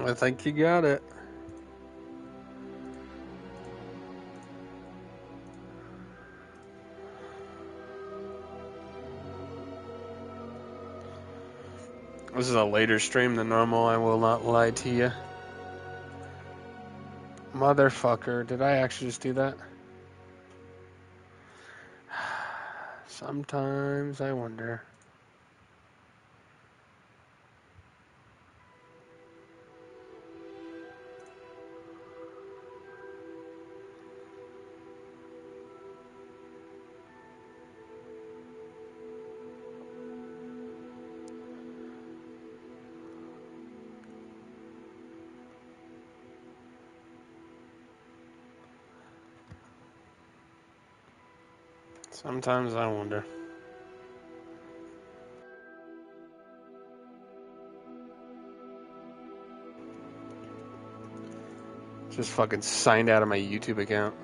I think you got it. This is a later stream than normal, I will not lie to you. Motherfucker, did I actually just do that? Sometimes I wonder. Sometimes I wonder. Just fucking signed out of my YouTube account.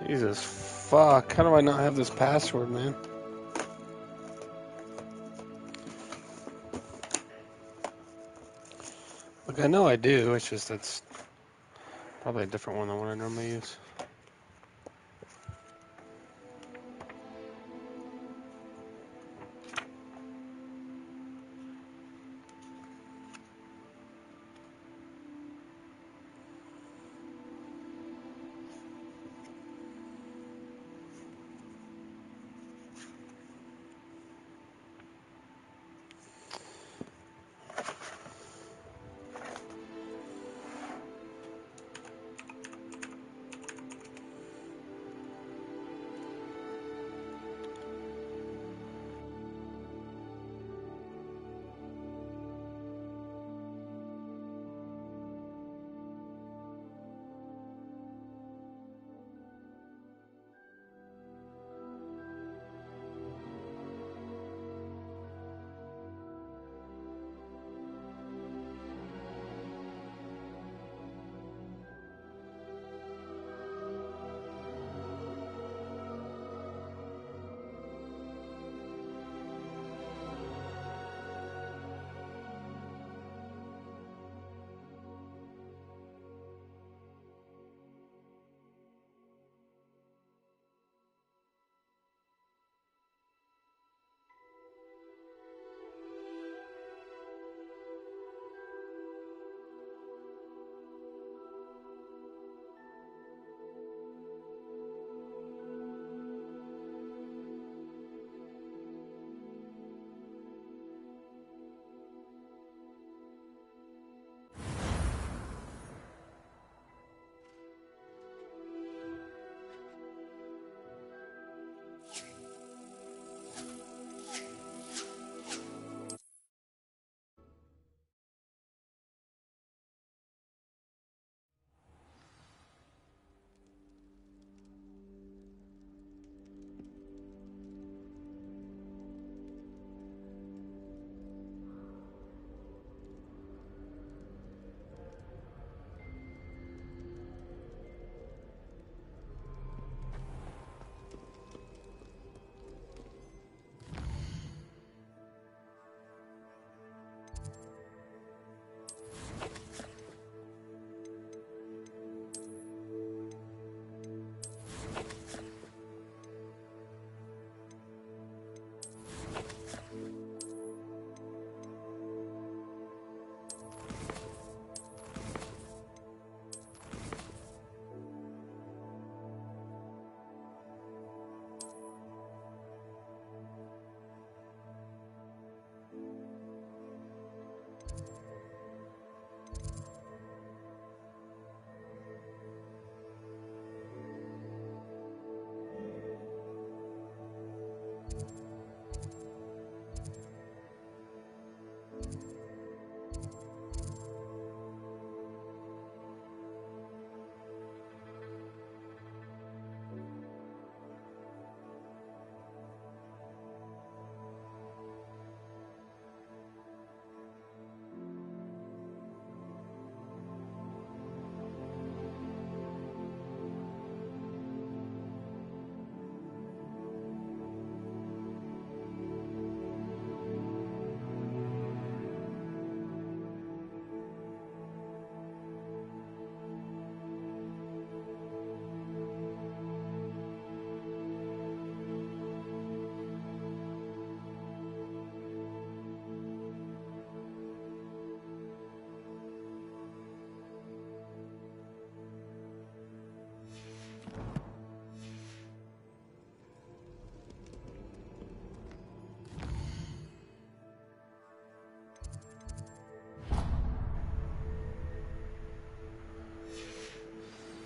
Jesus fuck, how do I not have this password, man? Look, I know I do, it's just it's probably a different one than what I normally use.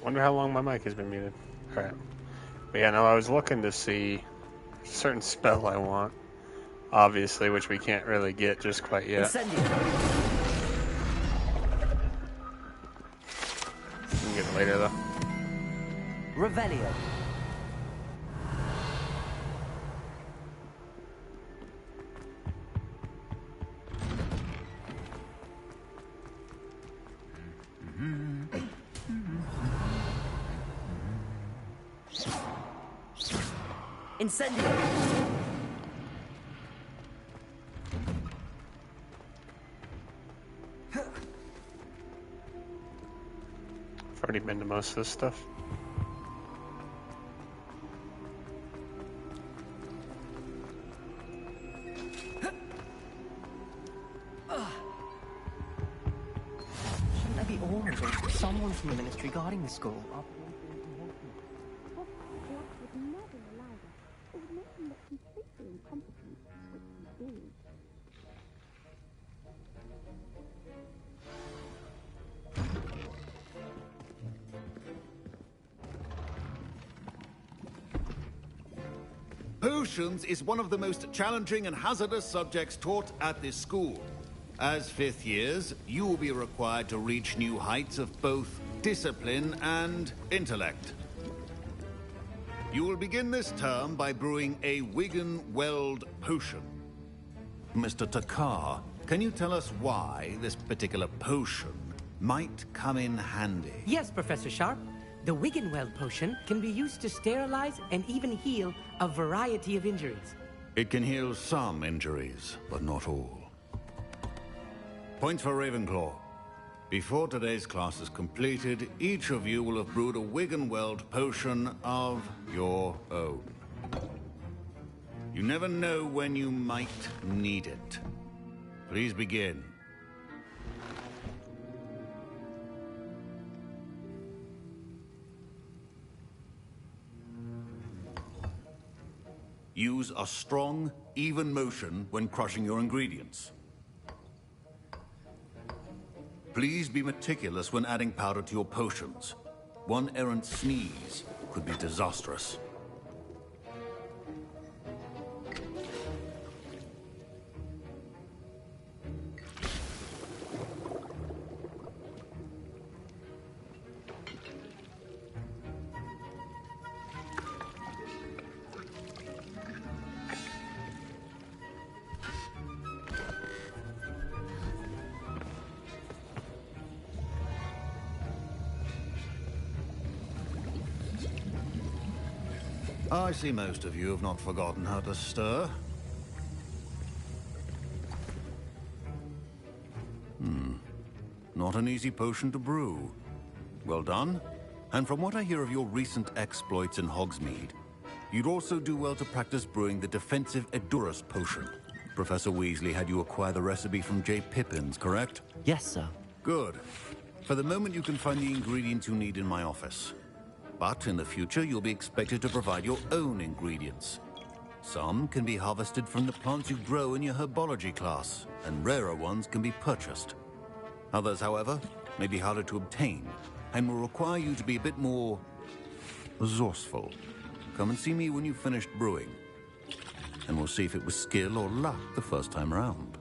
Wonder how long my mic has been muted. Alright. But yeah, no, I was looking to see a certain spell I want, obviously, which we can't really get just quite yet. Incendio. We can get it later, though. Revelio. Incendio. I've already been to most of this stuff. Shouldn't there be orders or someone from the ministry guarding the school? Potions is one of the most challenging and hazardous subjects taught at this school. As fifth years, you will be required to reach new heights of both discipline and intellect. You will begin this term by brewing a Wigan-Weld potion. Mr. Takar, can you tell us why this particular potion might come in handy? Yes, Professor Sharp. The Wigan-Weld potion can be used to sterilize and even heal a variety of injuries. It can heal some injuries, but not all. Points for Ravenclaw. Before today's class is completed, each of you will have brewed a Wigan-Weld potion of your own. You never know when you might need it. Please begin. Use a strong, even motion when crushing your ingredients. Please be meticulous when adding powder to your potions. One errant sneeze could be disastrous. I see most of you have not forgotten how to stir. Not an easy potion to brew. Well done. And from what I hear of your recent exploits in Hogsmeade, you'd also do well to practice brewing the defensive Edurus potion. Professor Weasley had you acquire the recipe from J. Pippins, correct? Yes, sir. Good. For the moment, you can find the ingredients you need in my office. But in the future, you'll be expected to provide your own ingredients. Some can be harvested from the plants you grow in your herbology class, and rarer ones can be purchased. Others, however, may be harder to obtain, and will require you to be a bit more resourceful. Come and see me when you've finished brewing, and we'll see if it was skill or luck the first time around.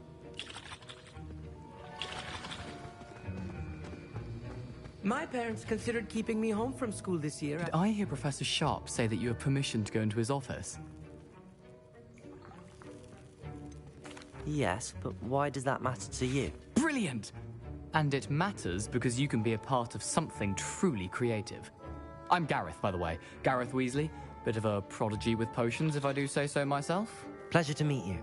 My parents considered keeping me home from school this year. Did I hear Professor Sharp say that you have permission to go into his office? Yes, but why does that matter to you? Brilliant! And it matters because you can be a part of something truly creative. I'm Gareth, by the way. Gareth Weasley. Bit of a prodigy with potions, if I do say so myself. Pleasure to meet you.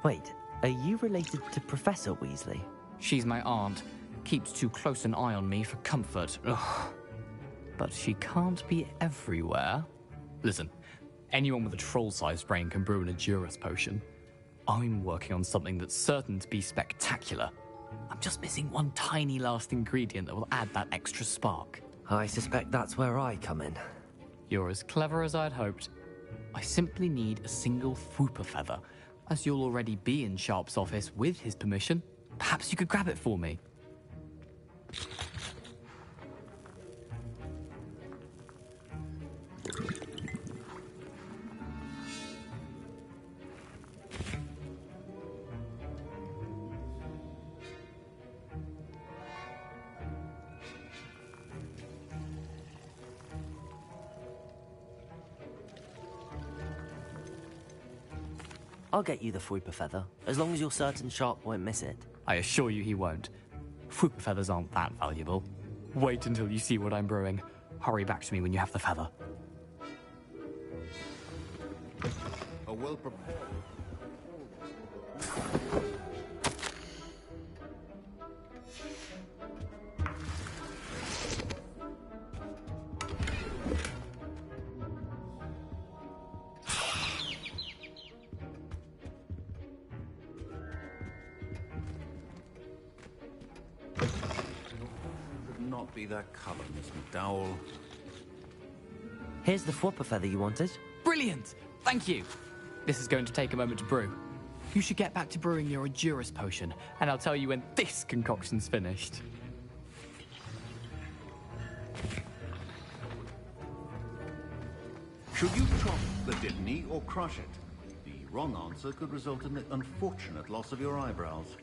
Wait, are you related to Professor Weasley? She's my aunt. Keeps too close an eye on me for comfort. Ugh. But she can't be everywhere. Listen, anyone with a troll-sized brain can brew an Edurus potion. I'm working on something that's certain to be spectacular. I'm just missing one tiny last ingredient that will add that extra spark. I suspect that's where I come in. You're as clever as I'd hoped. I simply need a single Fwooper feather. As you'll already be in Sharp's office with his permission, perhaps you could grab it for me. I'll get you the Fwooper feather, as long as you're certain Sharp won't miss it. I assure you he won't. Fwooper feathers aren't that valuable. Wait until you see what I'm brewing. Hurry back to me when you have the feather. A well-prepared... Not be that color, Miss McDowell. Here's the Fwooper feather you wanted. Brilliant! Thank you! This is going to take a moment to brew. You should get back to brewing your Endurus potion, and I'll tell you when this concoction's finished. Should you chop the Dittany or crush it? The wrong answer could result in the unfortunate loss of your eyebrows.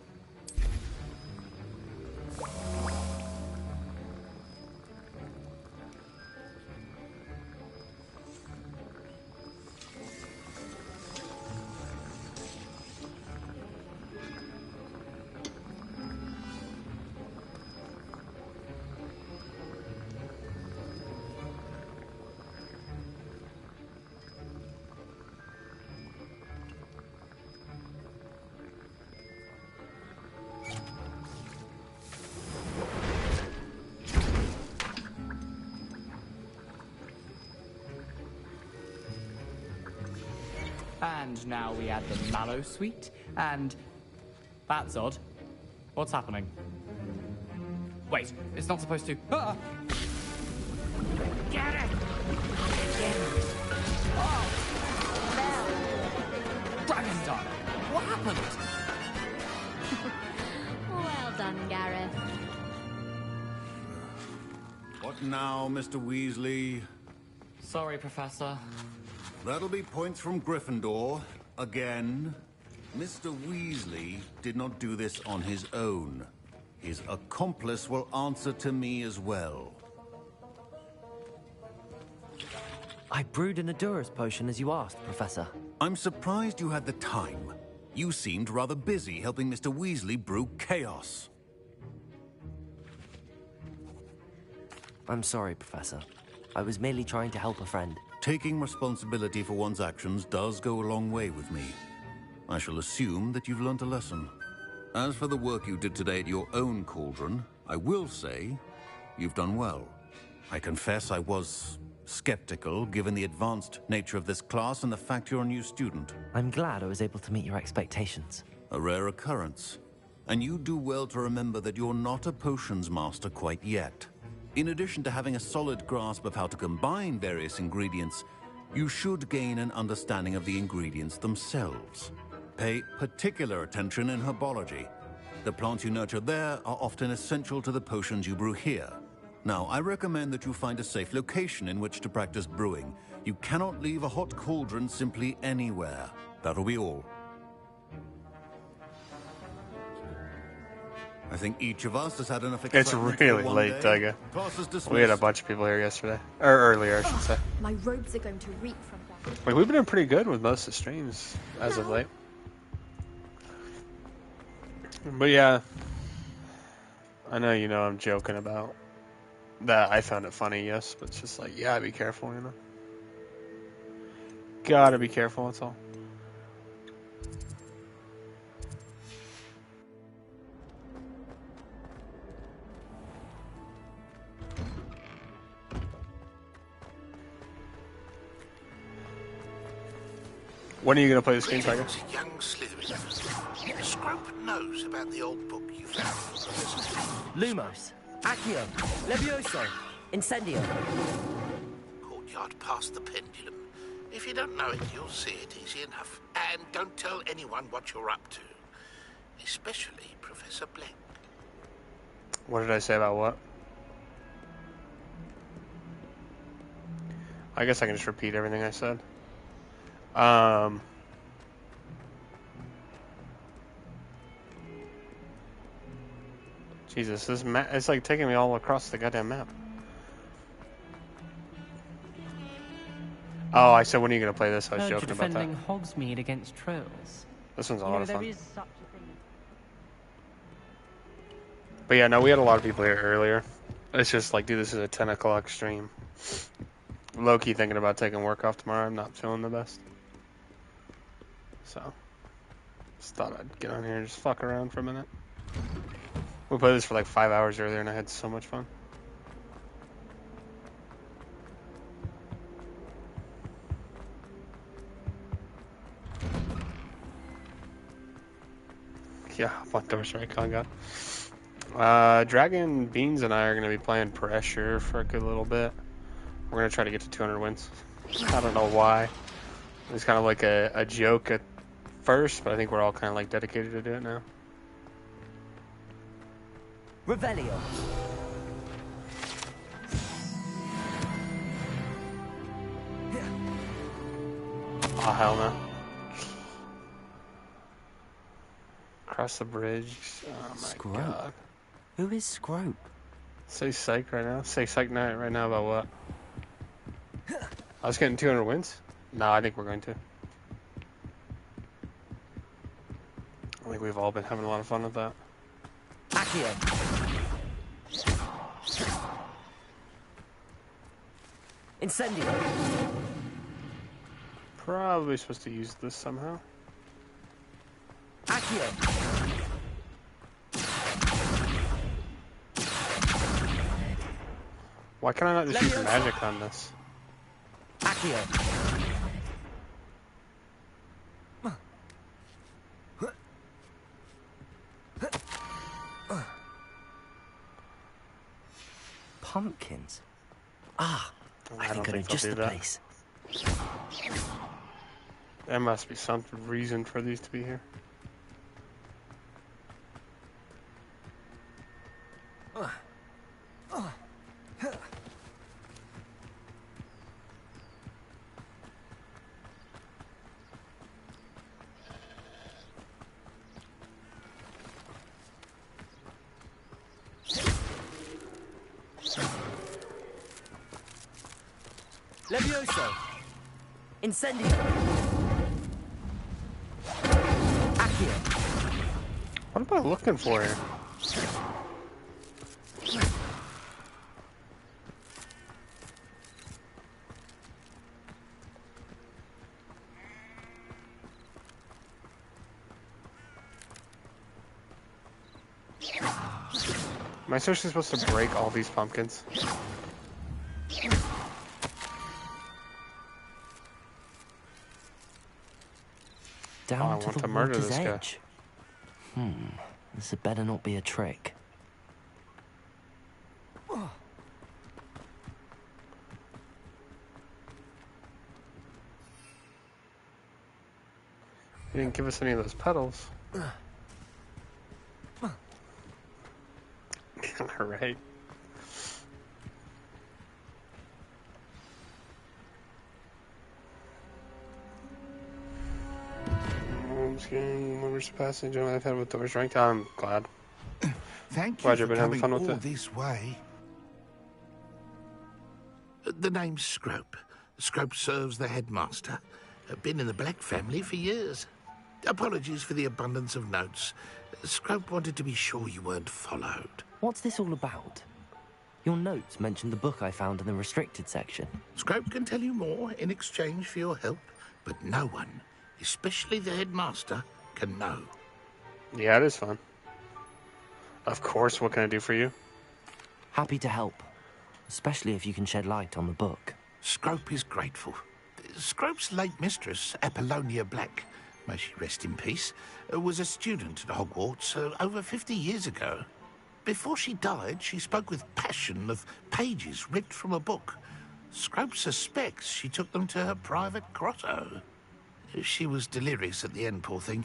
And now we add the mallow sweet, and... That's odd. What's happening? Wait, it's not supposed to... Ah! Get it! Dragonstar! What happened? Well done, Gareth. What now, Mr. Weasley? Sorry, Professor. That'll be points from Gryffindor. Again. Mr. Weasley did not do this on his own. His accomplice will answer to me as well. I brewed an Endurus potion as you asked, Professor. I'm surprised you had the time. You seemed rather busy helping Mr. Weasley brew chaos. I'm sorry, Professor. I was merely trying to help a friend. Taking responsibility for one's actions does go a long way with me. I shall assume that you've learnt a lesson. As for the work you did today at your own cauldron, I will say you've done well. I confess I was skeptical, given the advanced nature of this class and the fact you're a new student. I'm glad I was able to meet your expectations. A rare occurrence. And you do well to remember that you're not a potions master quite yet. In addition to having a solid grasp of how to combine various ingredients, you should gain an understanding of the ingredients themselves. Pay particular attention in herbology. The plants you nurture there are often essential to the potions you brew here. Now, I recommend that you find a safe location in which to practice brewing. You cannot leave a hot cauldron simply anywhere. That'll be all. I think each of us has had enough excitement. It's really for one late, day. Tyga. Class is dismissed. We had a bunch of people here yesterday. Or earlier, I should say. My robes are going to reek from that. Like, we've been doing pretty good with most of the streams as of late. But yeah, I know I'm joking about that. I found it funny, yes, but it's just like, yeah, be careful, Gotta be careful, that's all. When are you gonna play this game, Tiger? Young Slytherin. Scrope knows about the old book you found. Lumos, Accio, Levioso, Incendio. Courtyard past the pendulum. If you don't know it, you'll see it easy enough. And don't tell anyone what you're up to. Especially Professor Blank. What did I say about what? I guess I can just repeat everything I said. Jesus, this map, it's like taking me all across the goddamn map. Oh, I said, when are you going to play this? I was Heard you're joking about that. defending Hogsmeade against trolls. This one's a You lot know, of there fun. is such a thing. But yeah, no, we had a lot of people here earlier. It's just like, dude, this is a 10 o'clock stream. Low-key thinking about taking work off tomorrow. I'm not feeling the best. So, just thought I'd get on here and just fuck around for a minute. We played this for like 5 hours earlier and I had so much fun. Yeah, what doors right, God. Dragon Beans and I are going to be playing Pressure for a good little bit. We're going to try to get to 200 wins. I don't know why. It's kind of like a joke at first, but I think we're all kind of like dedicated to do it now. Revelio. Oh, hell no. Across the bridge. Oh my god. Who is Scrope? Say psych right now. Say psych night right now about what? I was getting 200 wins? No, I think we're going to. I think we've all been having a lot of fun with that. Accio. Incendio. Probably supposed to use this somehow. Accio. Why can I not just use magic on this? Accio. Pumpkins. Ah, I think I know just the place. There must be some reason for these to be here. Levioso. Incendio. Accio. What am I looking for here? Am I seriously supposed to break all these pumpkins? Down to the murder water's this guy. edge. This had better not be a trick. You didn't give us any of those petals. Alright. Remembers the passage I've had with doors ranked. I'm glad. Thank you Glad for you've been having coming fun with all it. this way. The name's Scrope. Scrope serves the headmaster. Been in the Black family for years. Apologies for the abundance of notes. Scrope wanted to be sure you weren't followed. What's this all about? Your notes mentioned the book I found in the restricted section. Scrope can tell you more in exchange for your help, but no one, especially the headmaster, can know. Yeah, it is fun. Of course, what can I do for you? Happy to help, especially if you can shed light on the book. Scrope is grateful. Scrope's late mistress, Apollonia Black, may she rest in peace, was a student at Hogwarts over 50 years ago. Before she died, she spoke with passion of pages ripped from a book. Scrope suspects she took them to her private grotto. She was delirious at the end, poor thing.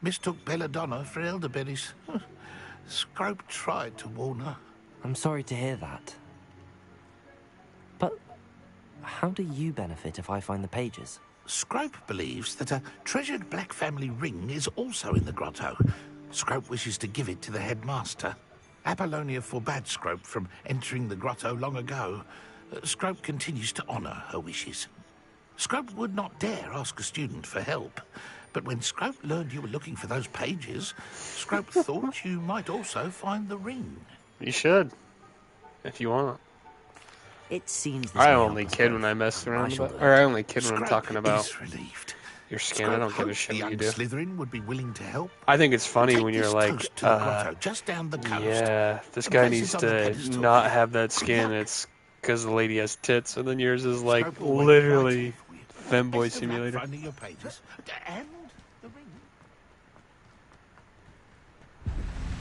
Mistook belladonna for elderberries. Scrope tried to warn her. I'm sorry to hear that. But how do you benefit if I find the pages? Scrope believes that a treasured Black family ring is also in the grotto. Scrope wishes to give it to the headmaster. Apollonia forbade Scrope from entering the grotto long ago. Scrope continues to honour her wishes. Scrope would not dare ask a student for help. But when Scrope learned you were looking for those pages, Scrope thought you might also find the ring. You should, if you want. It seems this I may help only us kid both. when I mess I around shall about, do or it. I only kid when I'm Scrope talking about is relieved. your skin. I Scrope don't give a hoped shit the what young you do. Slytherin would be willing to help. I think it's funny Take when you're this like, toast to the grotto just down the coast. yeah, this The guy place needs is on the to pedestal. not have that skin. Good luck. It's because the lady has tits, and then yours is like Scrope will wait right here literally for you. femboy Best of luck simulator. finding your pages. And the ring.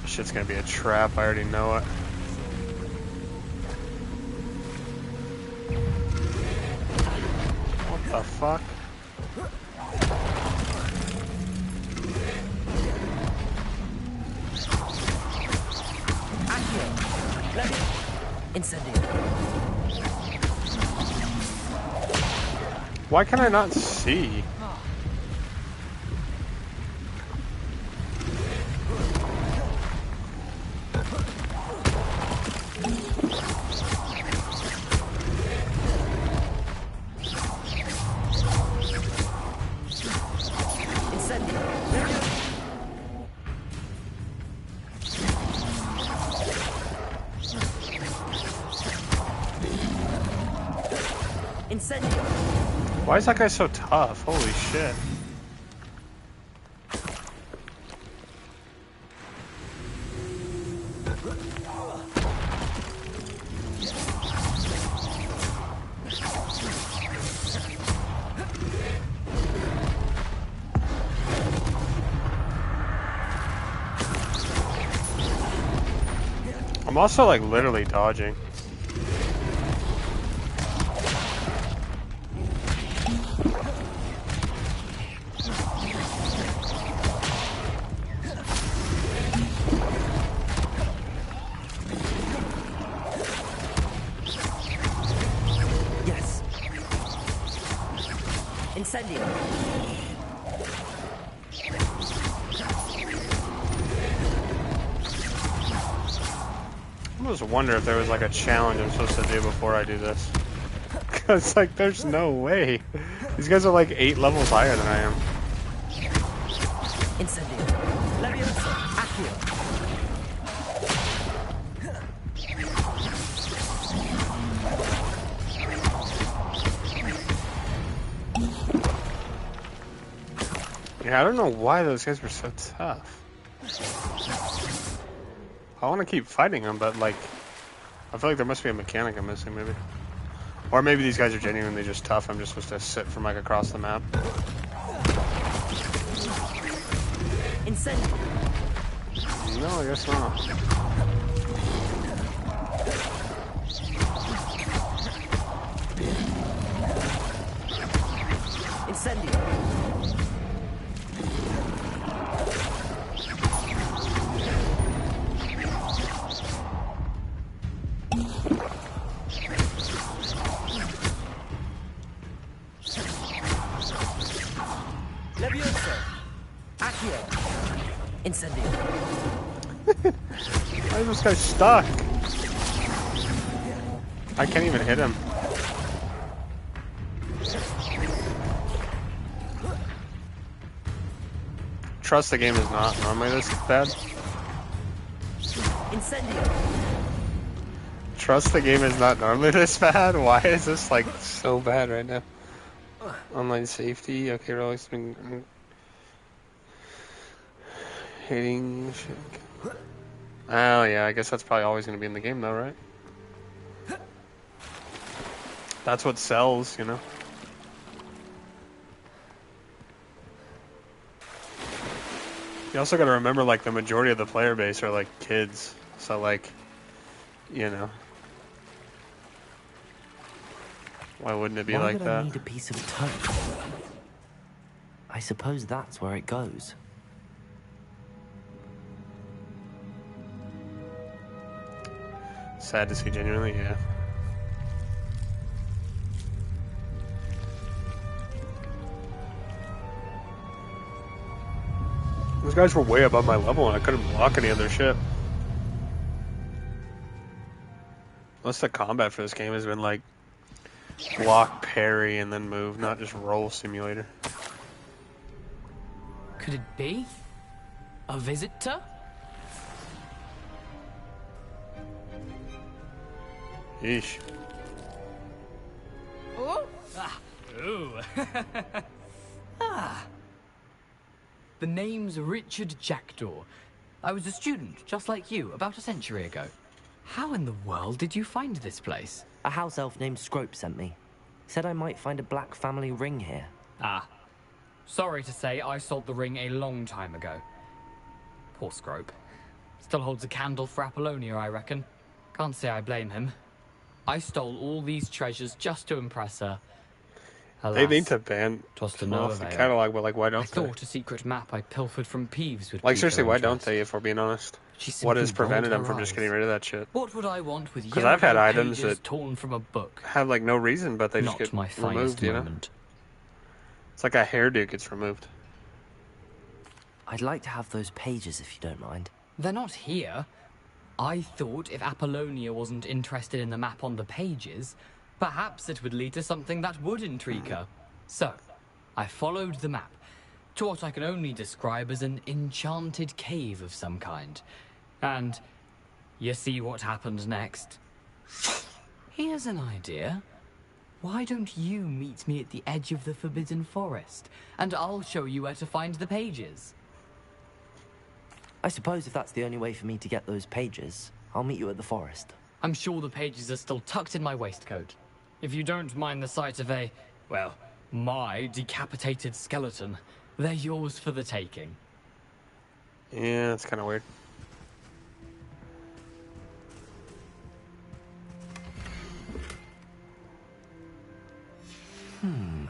Shit's gonna be a trap. I already know it. What the fuck? Incendio. Why can I not see? Incendio. Why is that guy so tough? Holy shit. I'm also like literally dodging. Yes. Incendio. I almost wonder if there was like a challenge I'm supposed to do before I do this. Cause like there's no way. These guys are like 8 levels higher than I am. Incendio. Levioso. Accio. Yeah, I don't know why those guys were so tough. I want to keep fighting them, but like, I feel like there must be a mechanic I'm missing, maybe. Or maybe these guys are genuinely just tough. I'm just supposed to sit from like across the map. Incendio. No, I guess not. Incendio. Levioso. Accio. Incendio. Why is this guy stuck? I can't even hit him. Trust the game is not normally this bad. Incendio. Trust the game is not normally this bad. Why is this like so bad right now? Online safety. Okay, releasing. Hitting. Oh yeah, I guess that's probably always going to be in the game though, right? That's what sells, you know. You also got to remember, like, the majority of the player base are like kids, so like, you know, why wouldn't it be Why like would that? I need a piece of toast? I suppose that's where it goes. Sad to see, genuinely, yeah. Those guys were way above my level and I couldn't block any of their shit. Unless the combat for this game has been like block parry and then move, not just roll simulator. Could it be? A visitor? Yeesh. Ooh. The name's Richard Jackdaw. I was a student, just like you, about a century ago. How in the world did you find this place? A house elf named Scrope sent me. Said I might find a black family ring here. Ah. Sorry to say, I sold the ring a long time ago. Poor Scrope. Still holds a candle for Apollonia, I reckon. Can't say I blame him. I stole all these treasures just to impress her. Alas, They need to ban twas to them no off the avail. catalog, but like, why I don't they? thought a secret map I pilfered from Peeves would Like, pique seriously, her why don't interest. they, if we're being honest? She What simply has prevented rolled them from her just eyes. getting rid of that shit? What would I want with 'Cause I've had yellow items pages that torn from a book? Have like no reason, but they just Not get my finest removed, you know? moment. It's like a hairdo gets removed. I'd like to have those pages if you don't mind. They're not here. I thought if Apollonia wasn't interested in the map on the pages, perhaps it would lead to something that would intrigue her. So, I followed the map to what I can only describe as an enchanted cave of some kind. And you see what happened next? Here's an idea. Why don't you meet me at the edge of the Forbidden Forest, and I'll show you where to find the pages? I suppose if that's the only way for me to get those pages, I'll meet you at the forest. I'm sure the pages are still tucked in my waistcoat. If you don't mind the sight of a, well, my decapitated skeleton, they're yours for the taking. Yeah, it's kind of weird.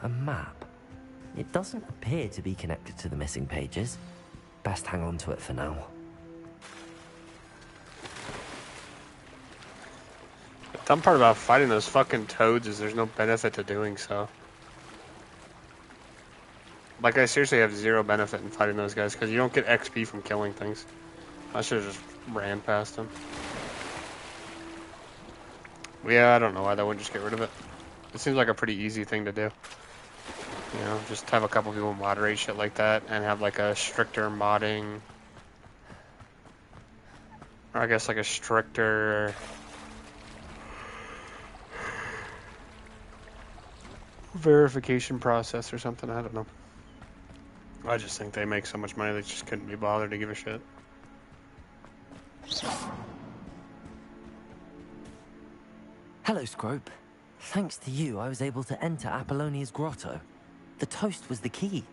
A map. It doesn't appear to be connected to the missing pages. Best hang on to it for now. The dumb part about fighting those fucking toads is there's no benefit to doing so. Like, I seriously have zero benefit in fighting those guys, because you don't get XP from killing things. I should have just ran past them. Yeah, I don't know why they wouldn't just get rid of it. It seems like a pretty easy thing to do. You know, just have a couple people moderate shit like that, and have like a stricter modding, or I guess like a stricter verification process or something. I don't know. I just think they make so much money they just couldn't be bothered to give a shit. Hello, Scrope. Thanks to you, I was able to enter Apollonia's grotto. The toast was the key.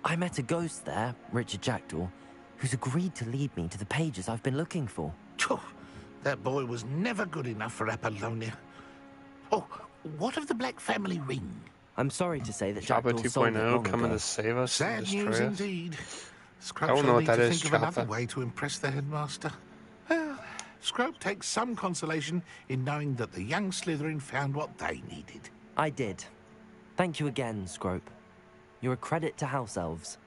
I met a ghost there, Richard Jackdaw, who's agreed to lead me to the pages I've been looking for. Phew, that boy was never good enough for Apollonia. Oh, what of the Black Family ring? I'm sorry to say that Jabba Jackdaw sold it 2.0 long coming ago. to save us and Sad destroy news us. indeed. I don't know what that is, Think of another Jabba. way to impress the headmaster. Well, Scrope takes some consolation in knowing that the young Slytherin found what they needed. I did. Thank you again, Scrope. You're a credit to House Elves.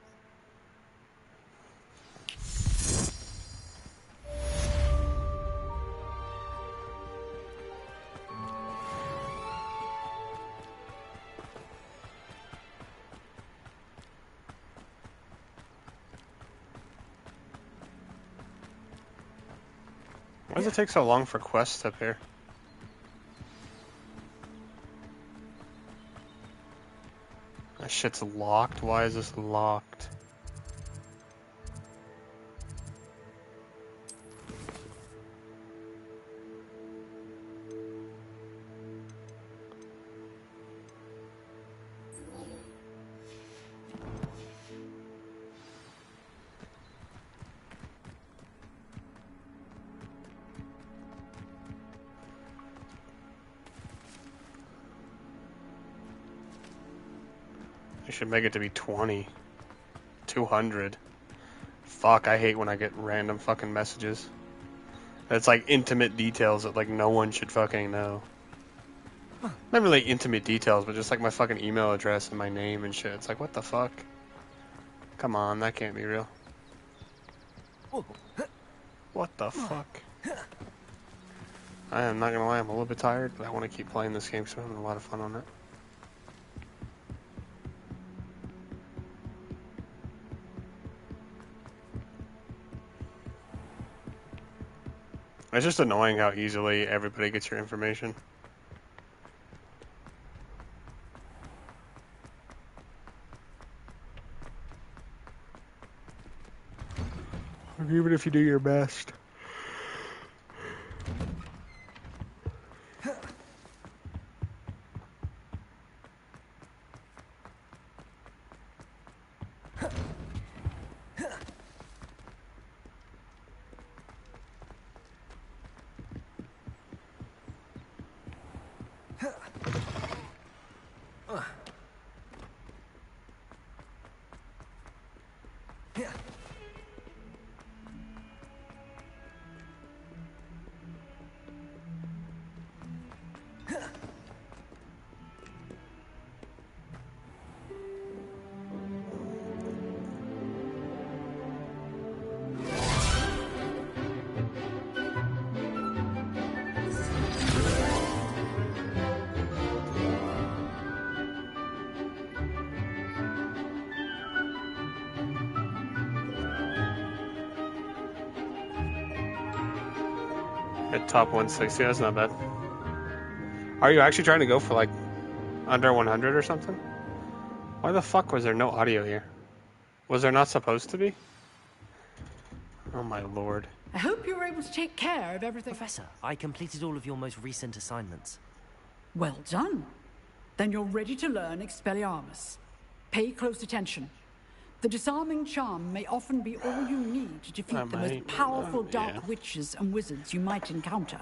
Why does it take so long for quests to appear? That shit's locked. Why is this locked? I should make it to be 20. 200. Fuck, I hate when I get random fucking messages. It's like intimate details that like no one should fucking know. Not really intimate details, but just like my fucking email address and my name and shit. It's like, what the fuck? Come on, that can't be real. What the fuck? I am not gonna lie, I'm a little bit tired, but I want to keep playing this game because I'm having a lot of fun on it. It's just annoying how easily everybody gets your information. Even if you do your best. At top 160, that's not bad. Are you actually trying to go for like under 100 or something? Why the fuck was there no audio here? Was there not supposed to be? Oh my lord. I hope you were able to take care of everything. Professor, I completed all of your most recent assignments. Well done. Then you're ready to learn Expelliarmus. Pay close attention. The disarming charm may often be all you need to defeat the most powerful dark witches and wizards you might encounter.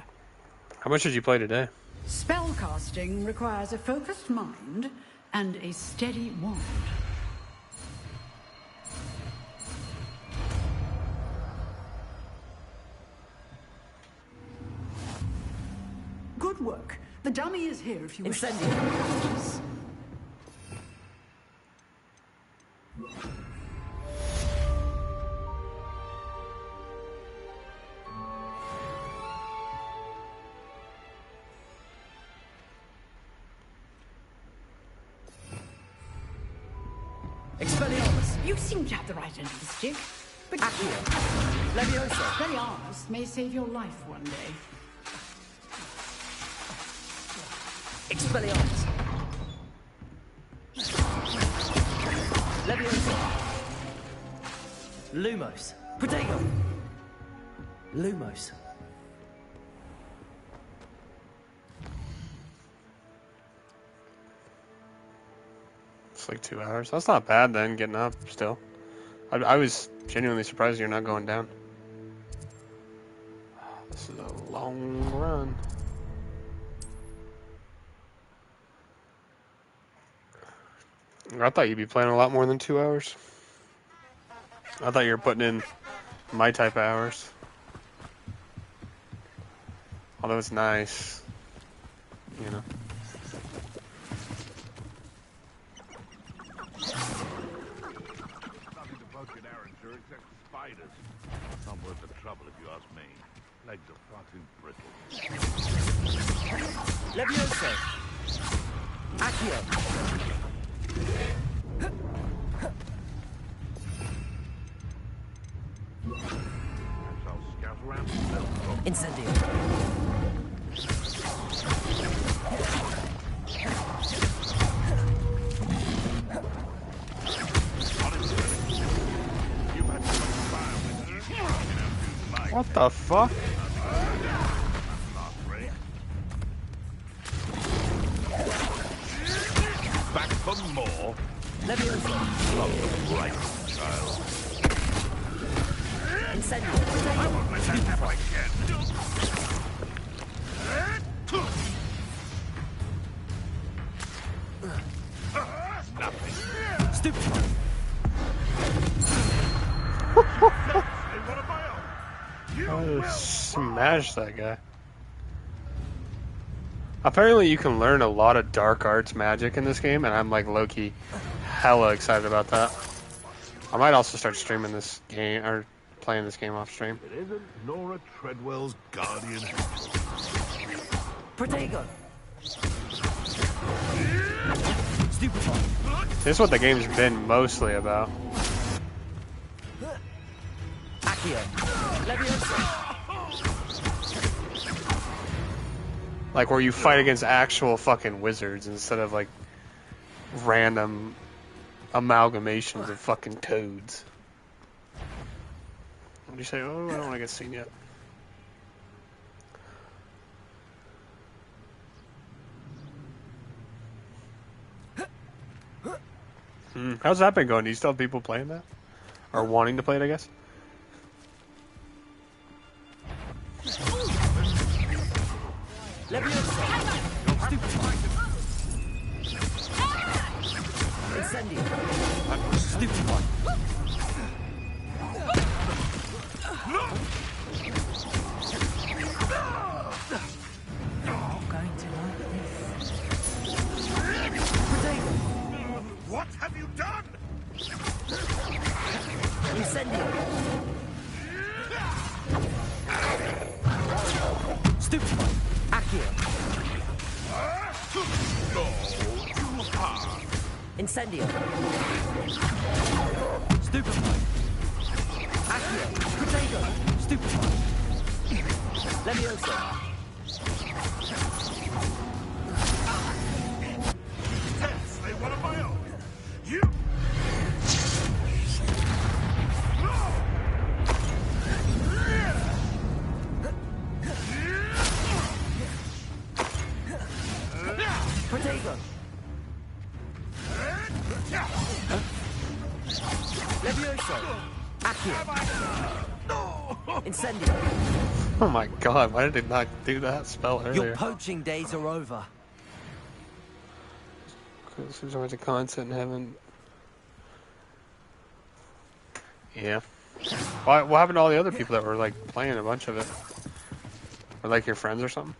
How much did you play today? Spellcasting requires a focused mind and a steady wand. Good work. The dummy is here if you wish. Incendio. Expelliarmus. You seem to have the right end of the stick. But Accio. Leviosa. Expelliarmus may save your life one day. Expelliarmus. Leviosa. Lumos. Protego. Lumos. It's like 2 hours. That's not bad then, getting up still. I was genuinely surprised you're not going down. This is a long run. I thought you'd be playing a lot more than 2 hours. I thought you were putting in my type of hours. Although it's nice, you know. Nothing to poke an Arranger except spiders. Not worth the trouble if you ask me. Legs are far too brittle. Leviosa. Accio. Perhaps I'll scout around. Incendio. What the fuck? Back for more. Leviosa. Love the right child. Incendio. I won't let that happen again. Nothing. Stupefy. I smashed that guy. Apparently you can learn a lot of dark arts magic in this game, and I'm like low-key hella excited about that. I might also start streaming this game, or playing this game off stream. It isn't Nora Treadwell's guardian. Protego. Stupefy. This is what the game's been mostly about. Accio. Leviosa. Like where you fight against actual fucking wizards instead of like random amalgamations of fucking toads. What do you say? Oh, I don't want to get seen yet. How's that been going? Do you still have people playing that? Or wanting to play it, I guess? Leviosa. Stupefy. Incendio. Stupefy. What have you done? Incendio. Stupefy. Accio. Incendio. Stupefy. Accio. Protego. Stupefy. Leviosa. They one of my own. You. Protego. Leviosa. Accio. Incendio. Oh my god, why did it not do that spell earlier? Your poaching days are over. There's always a content in heaven. Yeah. What happened to all the other people that were like playing a bunch of it? Or like your friends or something?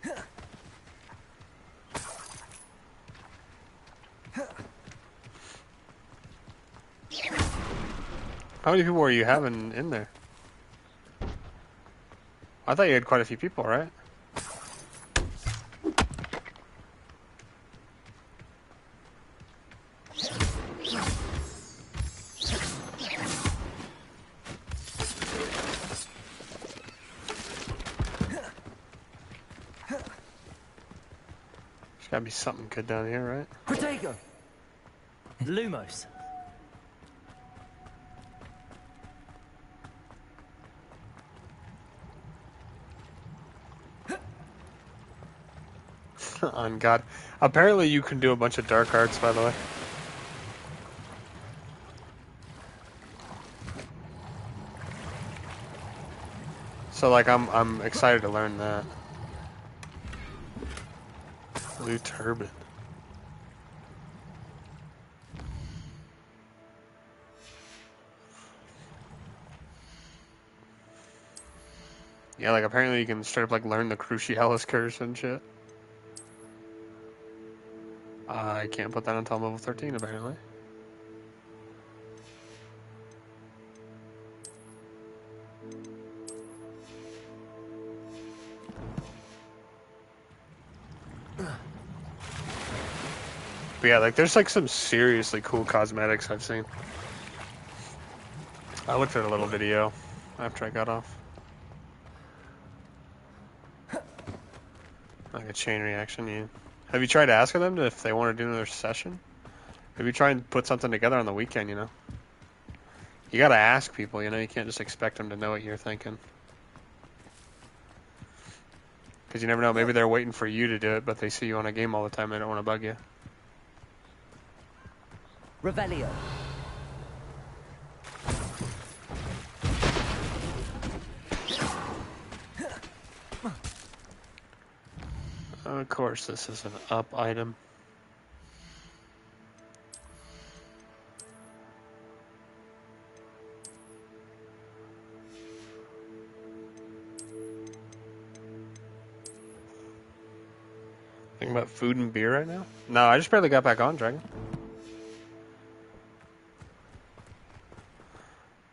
How many people were you having in there? I thought you had quite a few people, right? There's gotta be something good down here, right? Protego. Lumos. On God. Apparently you can do a bunch of dark arts, by the way. So like I'm excited to learn that. Blue turban. Yeah, like apparently you can straight up like learn the Crucialis curse and shit. I can't put that until I'm level 13 apparently. But yeah, like there's like some seriously cool cosmetics I've seen. I looked at a little video after I got off. Like a chain reaction, yeah. Have you tried asking them if they want to do another session? Have you tried and put something together on the weekend, you know? You gotta ask people, you know? You can't just expect them to know what you're thinking. Because you never know, maybe they're waiting for you to do it, but they see you on a game all the time, they don't want to bug you. Revelio. Of course, this is an up item. Thinking about food and beer right now? No, I just barely got back on, Dragon.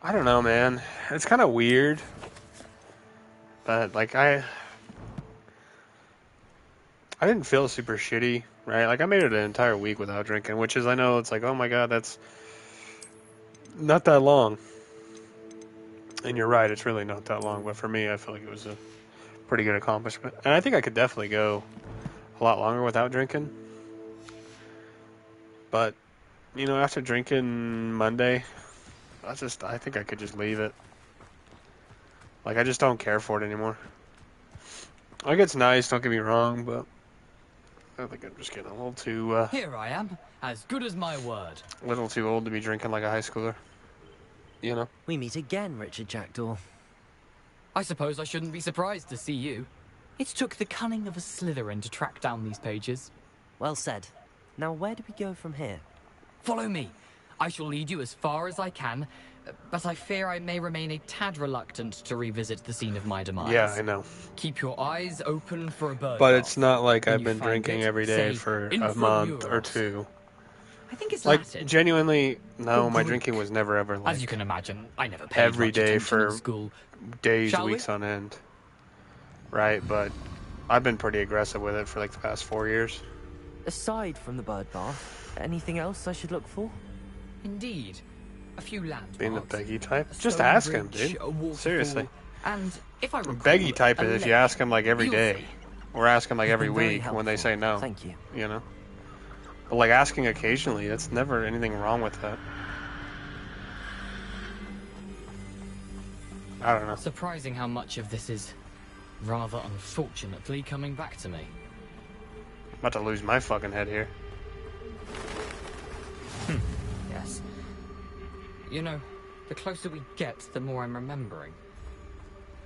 I don't know, man. It's kind of weird. But, like, I I didn't feel super shitty, right? Like I made it an entire week without drinking, which is I know it's like, oh my god, that's not that long. And you're right, it's really not that long. But for me, I feel like it was a pretty good accomplishment, and I think I could definitely go a lot longer without drinking. But you know, after drinking Monday, I think I could just leave it. Like I just don't care for it anymore. Like it's nice, don't get me wrong, but I think I'm just getting a little too Here I am, as good as my word. a little too old to be drinking like a high schooler. You know? We meet again, Richard Jackdaw. I suppose I shouldn't be surprised to see you. It took the cunning of a Slytherin to track down these pages. Well said. Now where do we go from here? Follow me. I shall lead you as far as I can, but I fear I may remain a tad reluctant to revisit the scene of my demise. Yeah, I know. Keep your eyes open for a bird But bath. it's not like When I've you been find drinking it, every day say, for a month or two. I think it's Like, Latin. genuinely, no, Or my Greek. drinking was never ever like As you can imagine, I never paid every much day attention for in school. days, Shall we? weeks on end. Right, but I've been pretty aggressive with it for like the past 4 years. Aside from the bird bath, anything else I should look for? Indeed. A few landmarks. Being a beggy type? a Just stone ask him, bridge, dude. a waterfall, Seriously. And if I recall, Beggy type a is if you lake. ask him like every You'll day. see. Or ask him like You've every been very week when they helpful. say no. Thank you. You know? But like asking occasionally, that's never anything wrong with that. I don't know. Surprising how much of this is rather unfortunately coming back to me. I'm about to lose my fucking head here. Yes. You know, the closer we get, the more I'm remembering.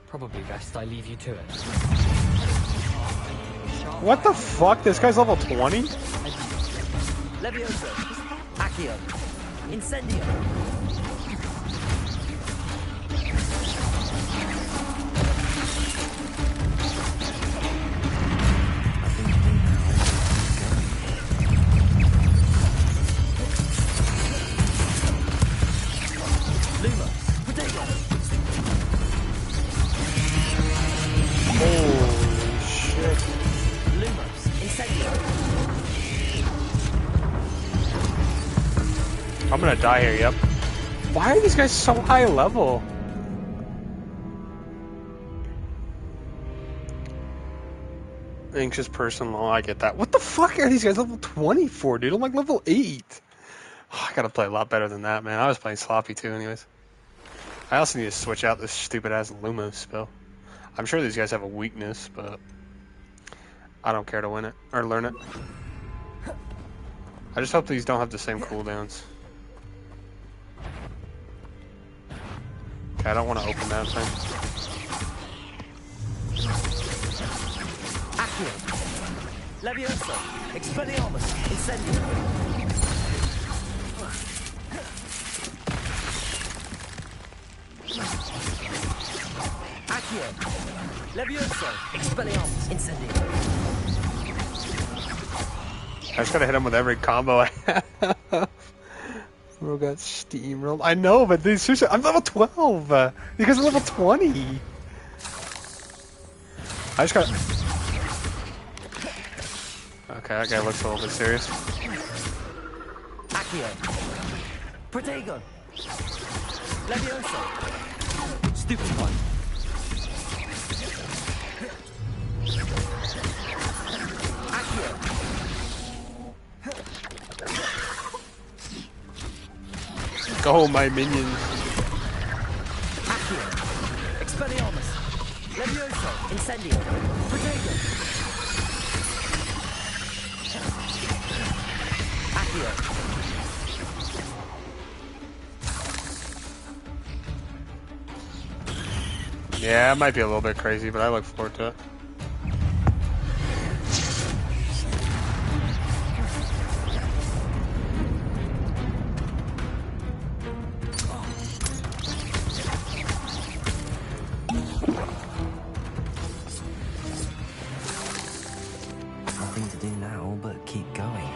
Probably best I leave you to it. What the fuck? This guy's level 20? Levioso. Accio. Incendio. Luma. Potato. Holy shit. Lumos. Incendio. I'm gonna die here, yep. Why are these guys so high level? Anxious person, oh, I get that. What the fuck are these guys level 20 for, dude? I'm like level 8. Oh, I gotta play a lot better than that, man. I was playing sloppy too, anyways. I also need to switch out this stupid ass Lumos spell. I'm sure these guys have a weakness, but I don't care to win it or learn it. I just hope these don't have the same cooldowns. Okay, I don't want to open that thing. Accio. Levioso. Expelliarmus. Incendio. Accio. Levioso. Expelliarmus. Incendio. I just gotta hit him with every combo I have. Bro got steamrolled. I know, but these seriously, I'm level 12. You guys are level 20. I just got. Okay, that guy looks a little bit serious. Accio. Protego. Levioso. Stupid one. Accio. Go, my minions. Accio. Expelliarmus. Levioso. Incendio. Protego. Accio. Yeah, it might be a little bit crazy, but I look forward to it. Nothing to do now but keep going.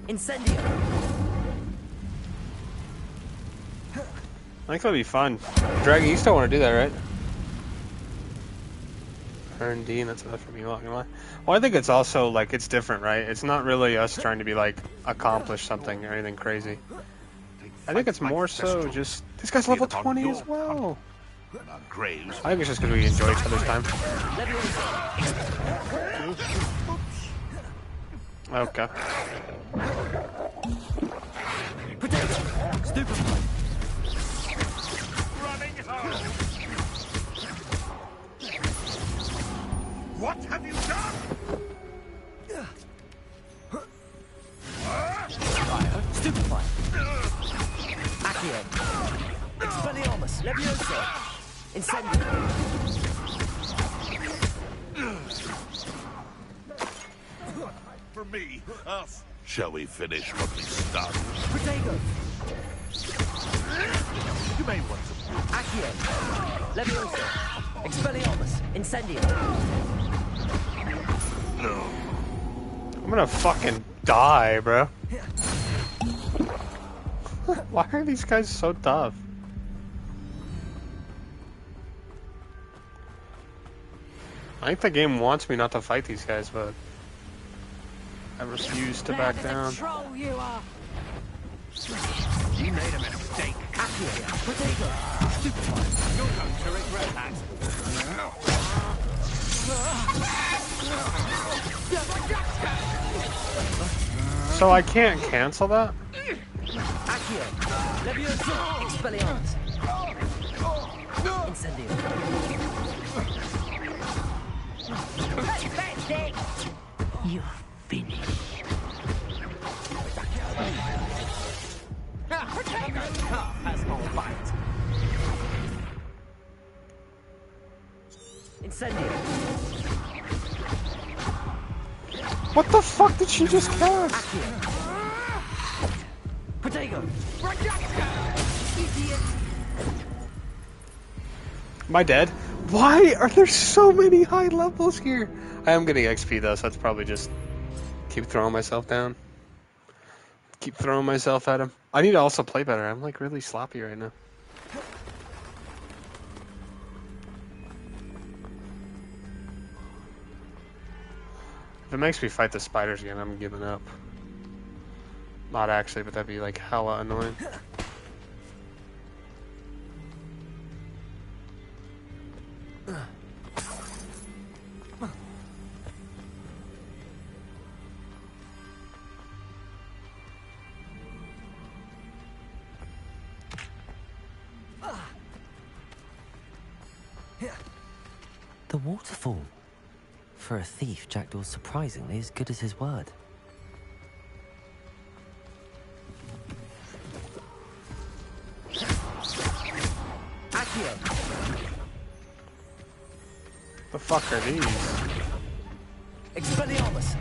Incendio. I think that'll be fun. Dragon, you still want to do that, right? Earn D, and that's enough for me. Not gonna lie. Well, I think it's also like it's different, right? It's not really us trying to be like accomplish something or anything crazy. I think it's more so just this guy's level 20 as well. I think it's just because we enjoy each other's time. Okay. What have you done? Stupefy. Accio. Expelliarmus. Levioso. Incendio. For me, us. Shall we finish what we started? Protego. You may want to. Accio. Levioso. Expelliarmus. Incendio. No. I'm gonna fucking die, bro. Why are these guys so tough? I think the game wants me not to fight these guys, but I refuse to back down. Troll you are. You made a mistake. Protego. You're going to regret that. So I can't cancel that? Accio. Levioso. Expelliarmus. Incendio. You're finished. That's all right. Incendio. What the fuck did she just cast? Accio. Protego. Am I dead? Why are there so many high levels here? I am getting XP though, so that's probably just keep throwing myself down. Keep throwing myself at him. I need to also play better. I'm like really sloppy right now. If it makes me fight the spiders again, I'm giving up. Not actually, but that'd be like hella annoying. The waterfall. For a thief, Jackdaw's surprisingly as good as his word. Accio. The fuck are these? Expelliarmus.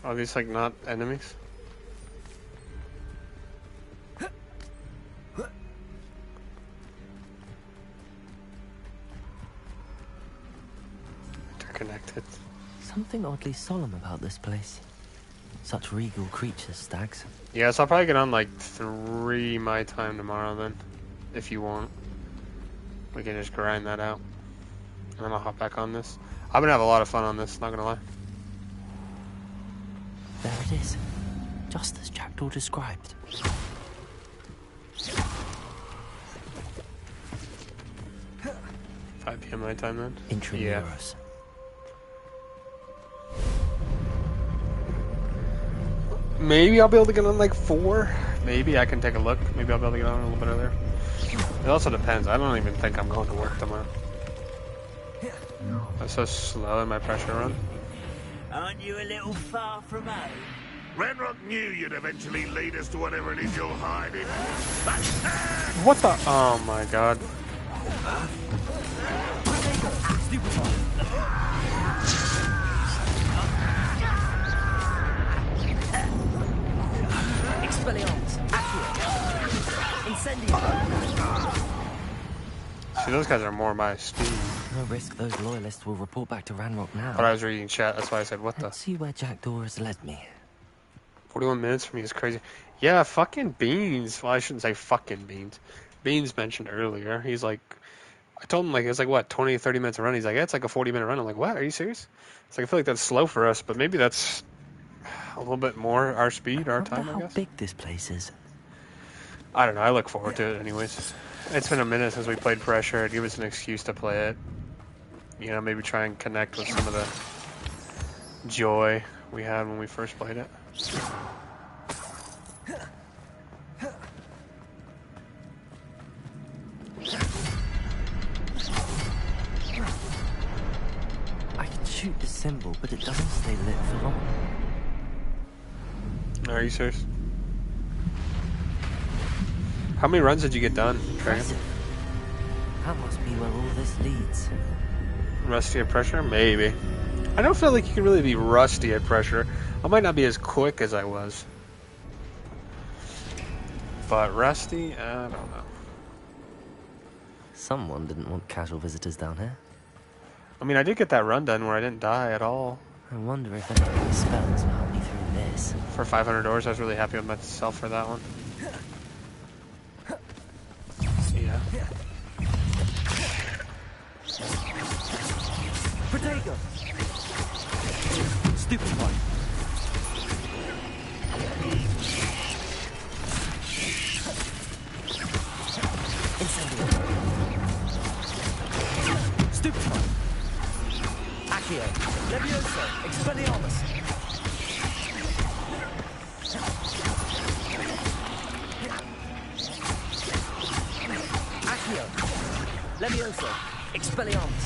Are these like not enemies? Interconnected. Something oddly solemn about this place. Such regal creatures, stags. Yeah, so I'll probably get on like 3 my time tomorrow then. If you want. We can just grind that out. And then I'll hop back on this. I'm gonna have a lot of fun on this, not gonna lie. There it is. Just as Jackdaw described. 5 PM my time then? Intramuros. Maybe I'll be able to get on like 4. Maybe I can take a look. Maybe I'll be able to get on a little bit earlier. It also depends. I don't even think I'm going to work tomorrow. I'm so slow in my pressure run. Aren't you a little far from home? Renrock knew you'd eventually lead us to whatever it is you're hiding. What the? Oh my god. Expelliarmus. Accio. Incendio. See, those guys are more my speed. No risk those loyalists will report back to Ranrock now. But I was reading chat, that's why I said, what the? Let's see where Jackdaw has led me. 41 minutes for me is crazy. Yeah, fucking beans. Well, I shouldn't say fucking beans. Beans mentioned earlier. He's like, I told him like it's like what 20, 30 minutes of run. He's like, yeah, it's like a 40-minute run. I'm like, what? Are you serious? It's like I feel like that's slow for us, but maybe that's a little bit more our speed, our time, I How guess. big this place is. I don't know. I look forward to it, anyways. It's been a minute since we played Pressure. It'd give us an excuse to play it. You know, maybe try and connect with some of the joy we had when we first played it. I can shoot the symbol, but it doesn't stay lit for long. Are you serious? How many runs did you get done, Dragon? That must be where all this leads. Rusty at Pressure? Maybe. I don't feel like you can really be rusty at Pressure. I might not be as quick as I was. But rusty? I don't know. Someone didn't want casual visitors down here. I mean, I did get that run done where I didn't die at all. I wonder if any of these spells will help me through this. For $500, I was really happy with myself for that one. Yeah. Protego! Stupid one. Incendio. Stupid one. Accio. Levioso. Expelliarmus. Accio. Levioso. Expelliarmus.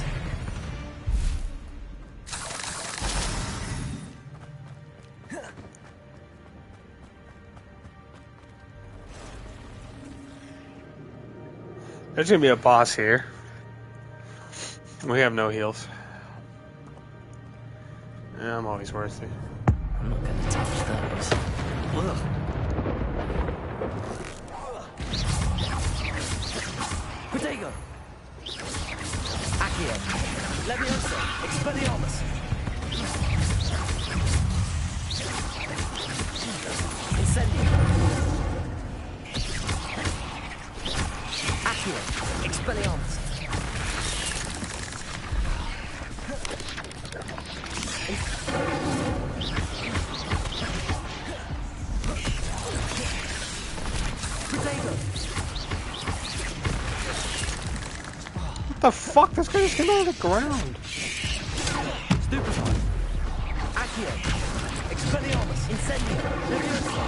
There's gonna be a boss here. We have no heals. Yeah, I'm always worthy. I'm not gonna touch those. Ugh. Protego! Accio! Levioso! Expelliarmus! Incendio! Accio! Expelliarmus! What the fuck? This guy just came out of the ground. Stupefy! Accio! Expelliarmus! Incendio! Levioso!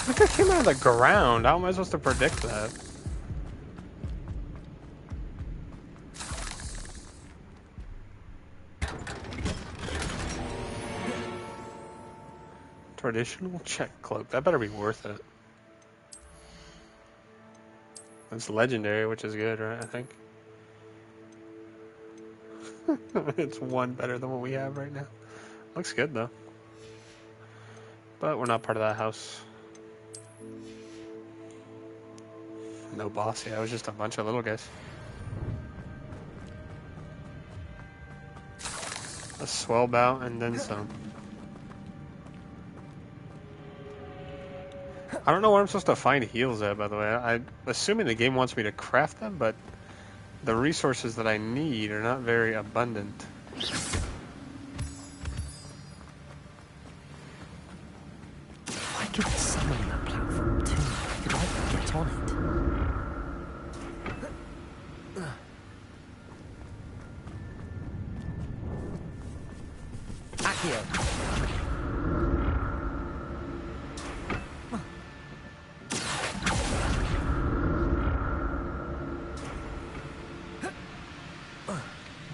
This guy came out of the ground. How am I supposed to predict that? Traditional check cloak. That better be worth it. It's legendary, which is good, right? I think. It's one better than what we have right now. Looks good, though. But we're not part of that house. No boss, yeah, it was just a bunch of little guys. A swell bout and then some. I don't know where I'm supposed to find heals at, by the way. I'm assuming the game wants me to craft them, but the resources that I need are not very abundant. I could summon that platform too. Could I get on it? Accio!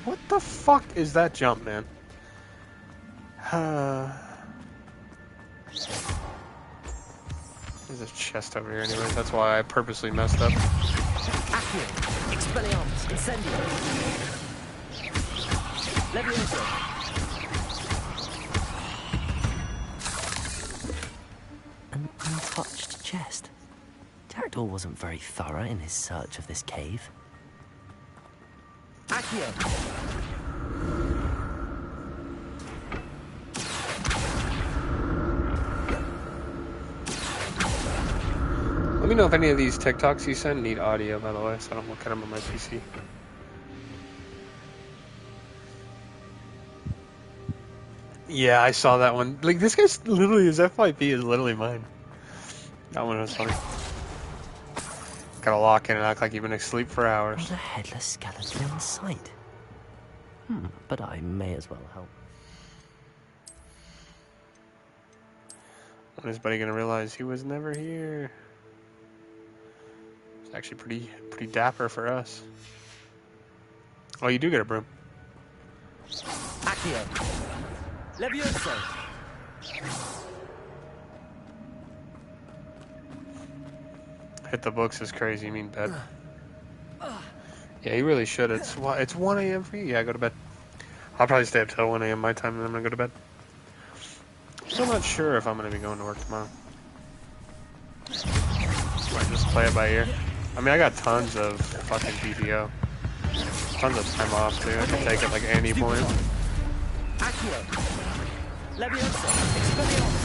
What the fuck is that jump, man? There's a chest over here anyways, that's why I purposely messed up. Accio! Expelliarmus! Incendio! Levioso! An untouched chest. Jackdaw wasn't very thorough in his search of this cave. Accio! Let me know if any of these TikToks you send need audio, by the way, so I don't look at them on my PC. Yeah, I saw that one. Like, this guy's literally, his FYP is literally mine. That one was funny. Gotta lock in and act like you've been asleep for hours. Not a headless skeleton in sight. But I may as well help. When is Buddy gonna realize he was never here? It's actually pretty dapper for us. Oh, you do get a broom. Accio. Levioso. Hit the books is crazy. You mean bed? Yeah, you really should. It's 1 a.m. for you. Yeah, go to bed. I'll probably stay up till 1 a.m. my time, and then I'm gonna go to bed. Still not sure if I'm gonna be going to work tomorrow. Might just play it by ear. I mean, I got tons of fucking PTO. Tons of time off too. I can take it like any point. Accio. Levioso. Expelliarmus.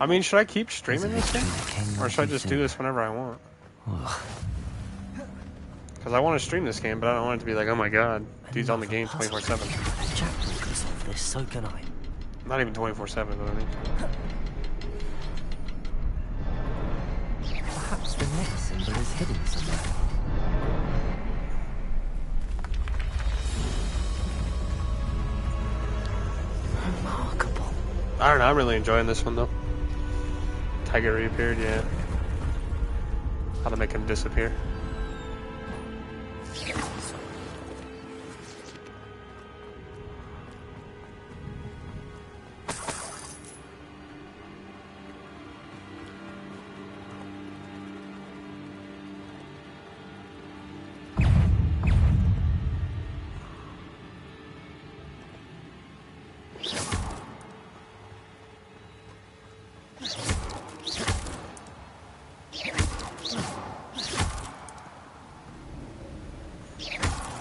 I mean, should I keep streaming this game? Or should I just do this whenever I want? Because I want to stream this game, but I don't want it to be like, oh my god, dude's on the game 24/7. Jackal can solve this, so can I. Not even 24/7, but I mean. Perhaps the next symbol is hidden somewhere. Remarkable. I don't know, I'm really enjoying this one though. Tiger reappeared, yeah. How to make him disappear.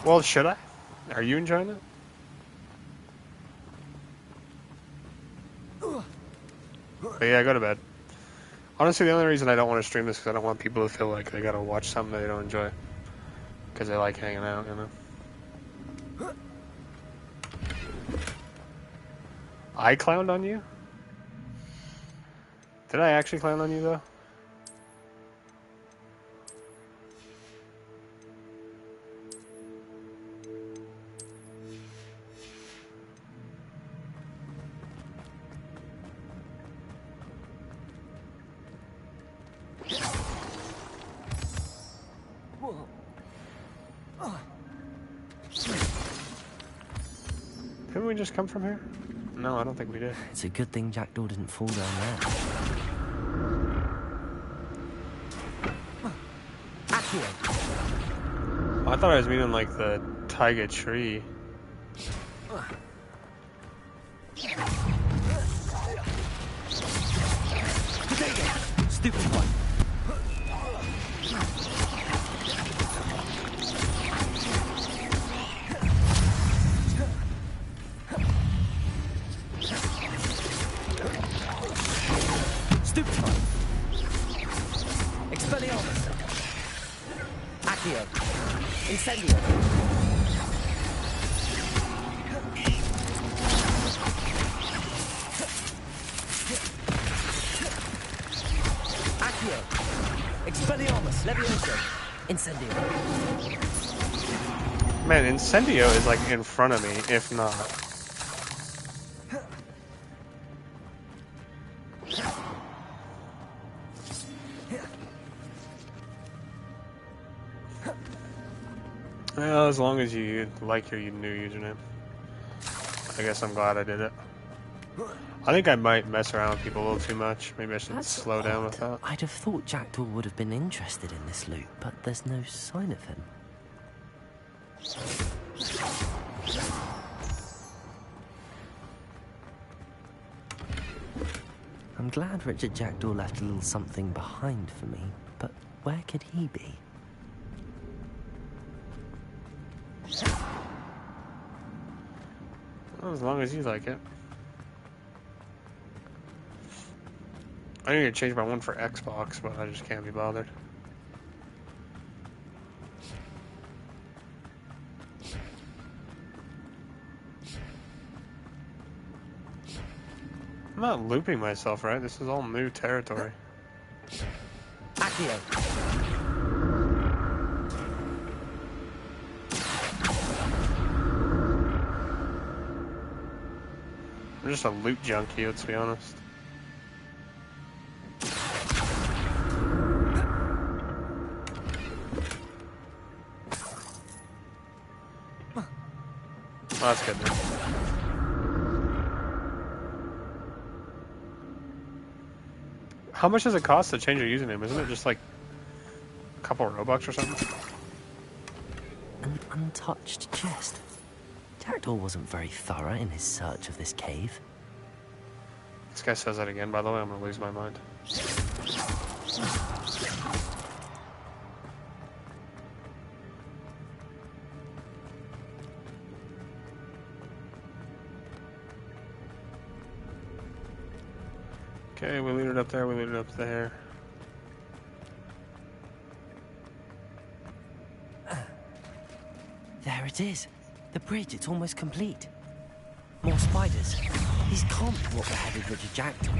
Well, should I? Are you enjoying it? But yeah, go to bed. Honestly, the only reason I don't want to stream this is because I don't want people to feel like they gotta watch something they don't enjoy. Because they like hanging out, you know? I clowned on you? Did I actually clown on you, though? Didn't we just come from here? No, I don't think we did. It's a good thing Jackdaw didn't fall down there. Oh, I thought I was meaning like the taiga tree. Stupid one. Stupid one. Expelliarmus. Accio. Incendio. Accio. Expelliarmus. Levioso. Incendio. Man, Incendio is like in front of me, if not. Well, as long as you like your new username. I guess I'm glad I did it. I think I might mess around with people a little too much. Maybe I should slow down with that. I'd have thought Jackdaw would have been interested in this loot, but there's no sign of him. I'm glad Richard Jackdaw left a little something behind for me, but where could he be? Well, as long as you like it. I need to change my one for Xbox, but I just can't be bothered. I'm not looping myself, right? This is all new territory. Accio. I'm just a loot junkie, let's be honest. Well, that's good then. How much does it cost to change your username? Isn't it just like a couple of Robux or something? An untouched chest. Jackdaw wasn't very thorough in his search of this cave. This guy says that again, by the way, I'm gonna lose my mind. Okay, we looted up there, we looted up there. There it is. The bridge, it's almost complete. More spiders. These can't be what beheaded Richard Jackdaw.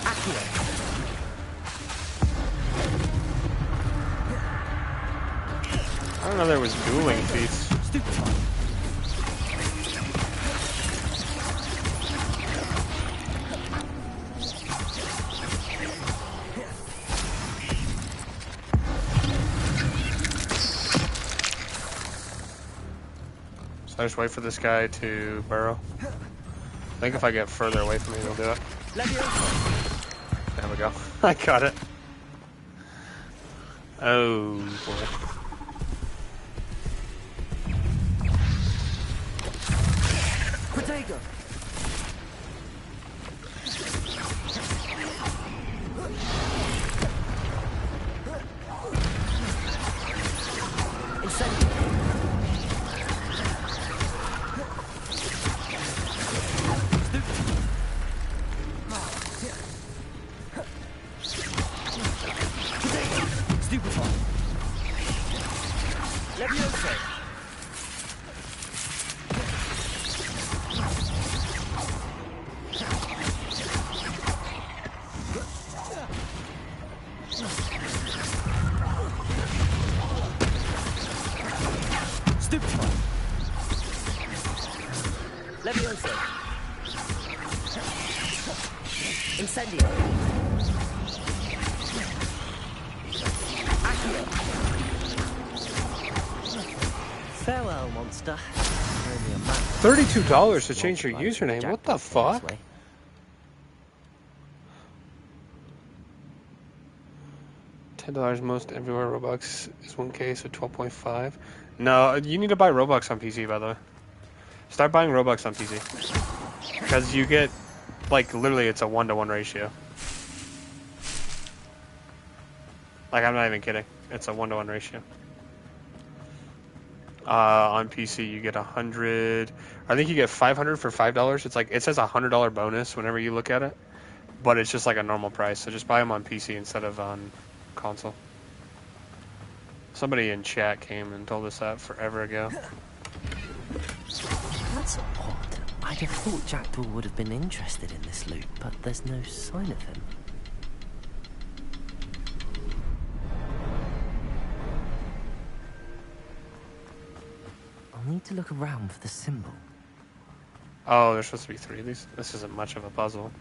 Accio. I don't know there was dueling feats. Stupefy. I just wait for this guy to burrow. I think if I get further away from me, he'll do it. There we go. I got it. Oh boy. Protego. Farewell, monster. $32 to change your username. What the fuck? $10 most everywhere. Robux is 1K, so 12.5. No, you need to buy Robux on PC, by the way. Start buying Robux on PC. Because you get, like, literally it's a 1-to-1 ratio. Like, I'm not even kidding. It's a 1-to-1 ratio. On PC, you get 100. I think you get 500 for $5. It's like, it says $100 bonus whenever you look at it. But it's just like a normal price. So just buy them on PC instead of on console. Somebody in chat came and told us that forever ago. That's odd. I'd have thought Jackdaw would have been interested in this loot, but there's no sign of him. I'll need to look around for the symbol. Oh, there's supposed to be 3 of these? This isn't much of a puzzle.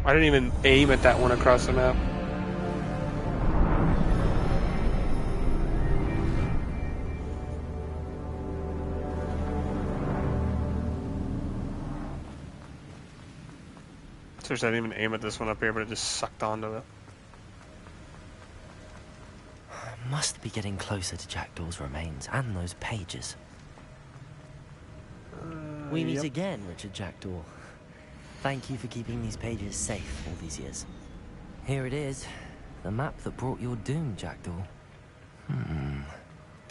I didn't even aim at that one across the map. Seriously, I didn't even aim at this one up here, but it just sucked onto it. Must be getting closer to Jackdaw's remains and those pages. We meet again, Richard Jackdaw. Thank you for keeping these pages safe all these years. Here it is, the map that brought your doom, Jackdaw.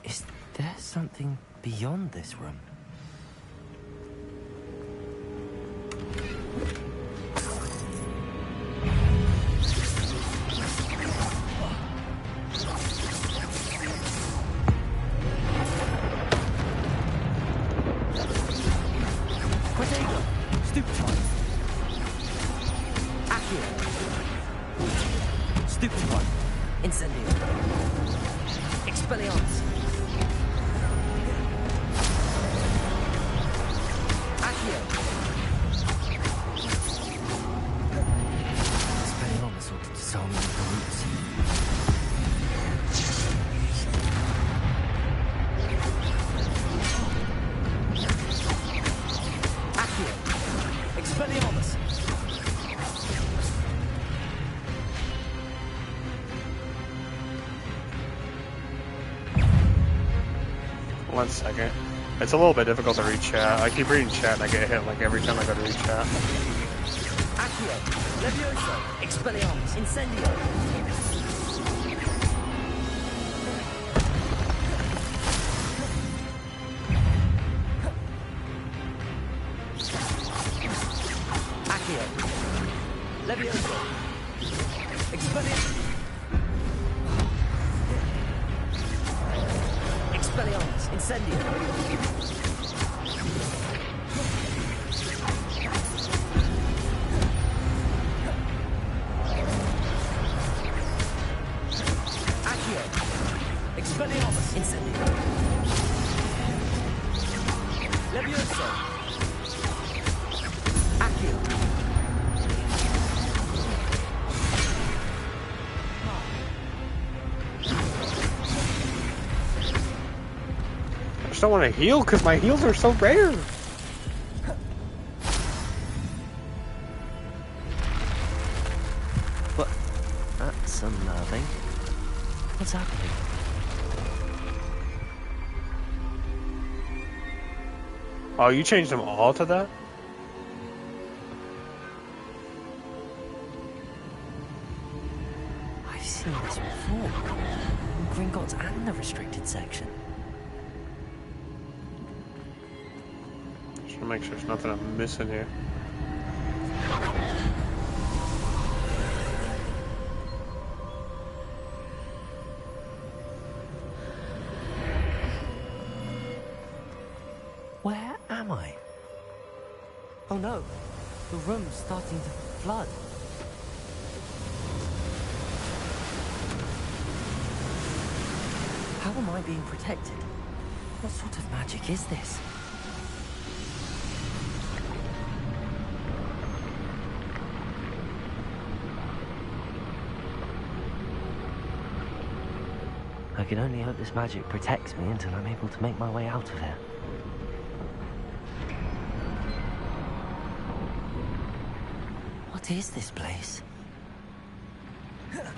Is there something beyond this room? One second. It's a little bit difficult to read chat. I keep reading chat and I get hit like every time I go to read chat. Accio, Levioso, Expelliarmus, Incendio. Accio, Levioso, Expelliarmus. Expelliarmus, Incendio. Accio, Expelliarmus, Incendio. Levioso. Accio. I just don't want to heal because my heals are so rare. But that's unnerving. What's happening? Oh, you changed them all to that? I've seen this before. In Gringotts and the restricted section. Just to make sure there's nothing I'm missing here. Where am I? Oh no, the room's starting to flood. How am I being protected? What sort of magic is this? I can only hope this magic protects me until I'm able to make my way out of here. What is this place? Yeah.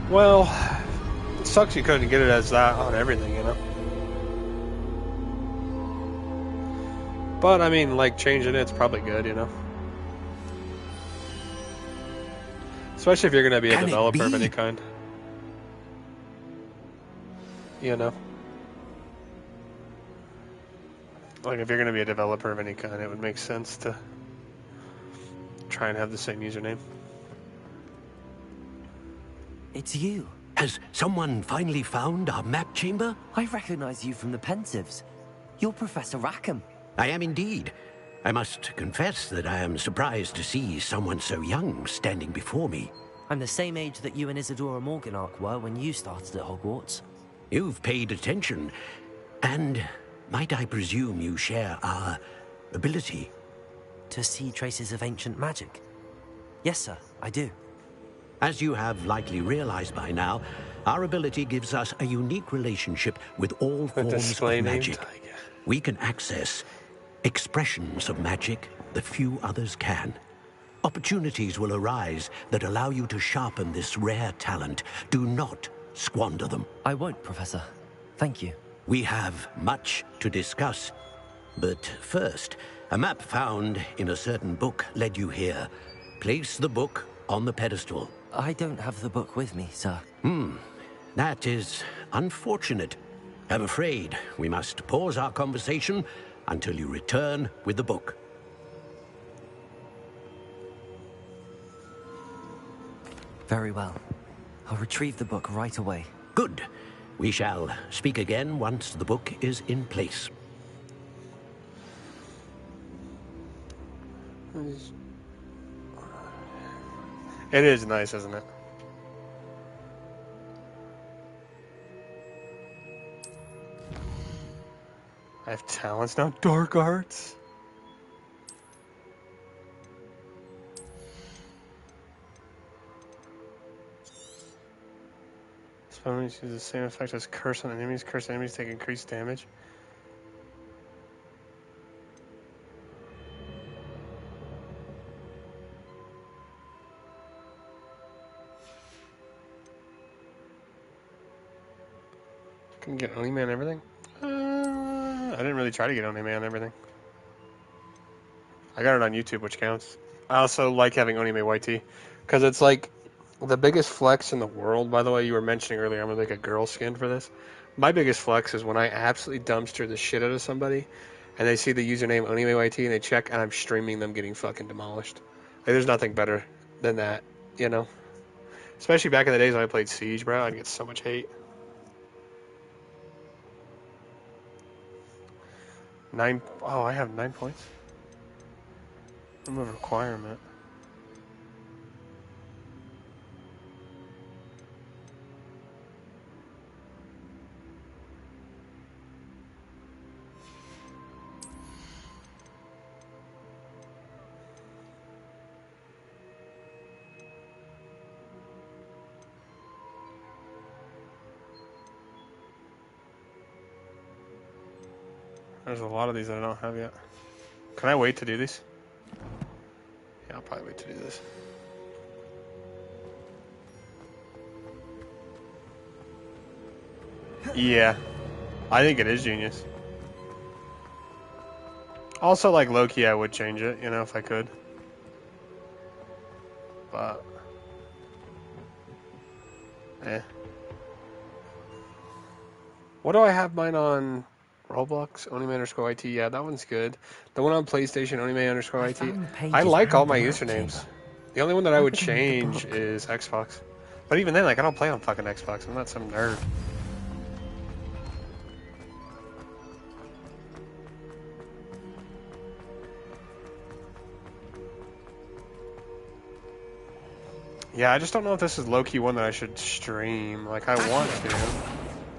Well, it sucks you couldn't get it as that on everything, you know? But, I mean, like, changing it's probably good, you know? Especially if you're going to be a developer of any kind. You know? Like, if you're going to be a developer of any kind, it would make sense to try and have the same username. It's you. Has someone finally found our map chamber? I recognize you from the Pensieves. You're Professor Rackham. I am indeed. I must confess that I am surprised to see someone so young standing before me. I'm the same age that you and Isadora Morganach were when you started at Hogwarts. You've paid attention, and might I presume you share our ability? To see traces of ancient magic? Yes, sir, I do. As you have likely realized by now, our ability gives us a unique relationship with all forms of magic. We can access expressions of magic that few others can. Opportunities will arise that allow you to sharpen this rare talent. Do not squander them. I won't, Professor. Thank you. We have much to discuss. But first, a map found in a certain book led you here. Place the book on the pedestal. I don't have the book with me, sir. That is unfortunate. I'm afraid we must pause our conversation until you return with the book. Very well. I'll retrieve the book right away. Good. We shall speak again once the book is in place. It is nice, isn't it? I have talents now. Dark arts. Spells use the same effect as curse on enemies. Curse enemies take increased damage. Can get Oni Man everything? I didn't really try to get Oni Man everything. I got it on YouTube, which counts. I also like having Oni Man YT because it's like the biggest flex in the world. By the way, you were mentioning earlier, I'm gonna make a girl skin for this. My biggest flex is when I absolutely dumpster the shit out of somebody, and they see the username Oni Man YT and they check, and I'm streaming them getting fucking demolished. Like, there's nothing better than that, you know. Especially back in the days when I played Siege, bro. I'd get so much hate. 9. Oh, I have 9 points. Remove requirement. There's a lot of these that I don't have yet. Can I wait to do these? Yeah, I'll probably wait to do this. Yeah. I think it is genius. Also, like, low-key, I would change it, you know, if I could. But... What do I have mine on... Roblox, Onime_IT, yeah, that one's good. The one on PlayStation, Onime_IT. I like all my usernames. The only one that I would change is Xbox. But even then, like, I don't play on fucking Xbox. I'm not some nerd. Yeah, I just don't know if this is low-key one that I should stream. Like, I want to.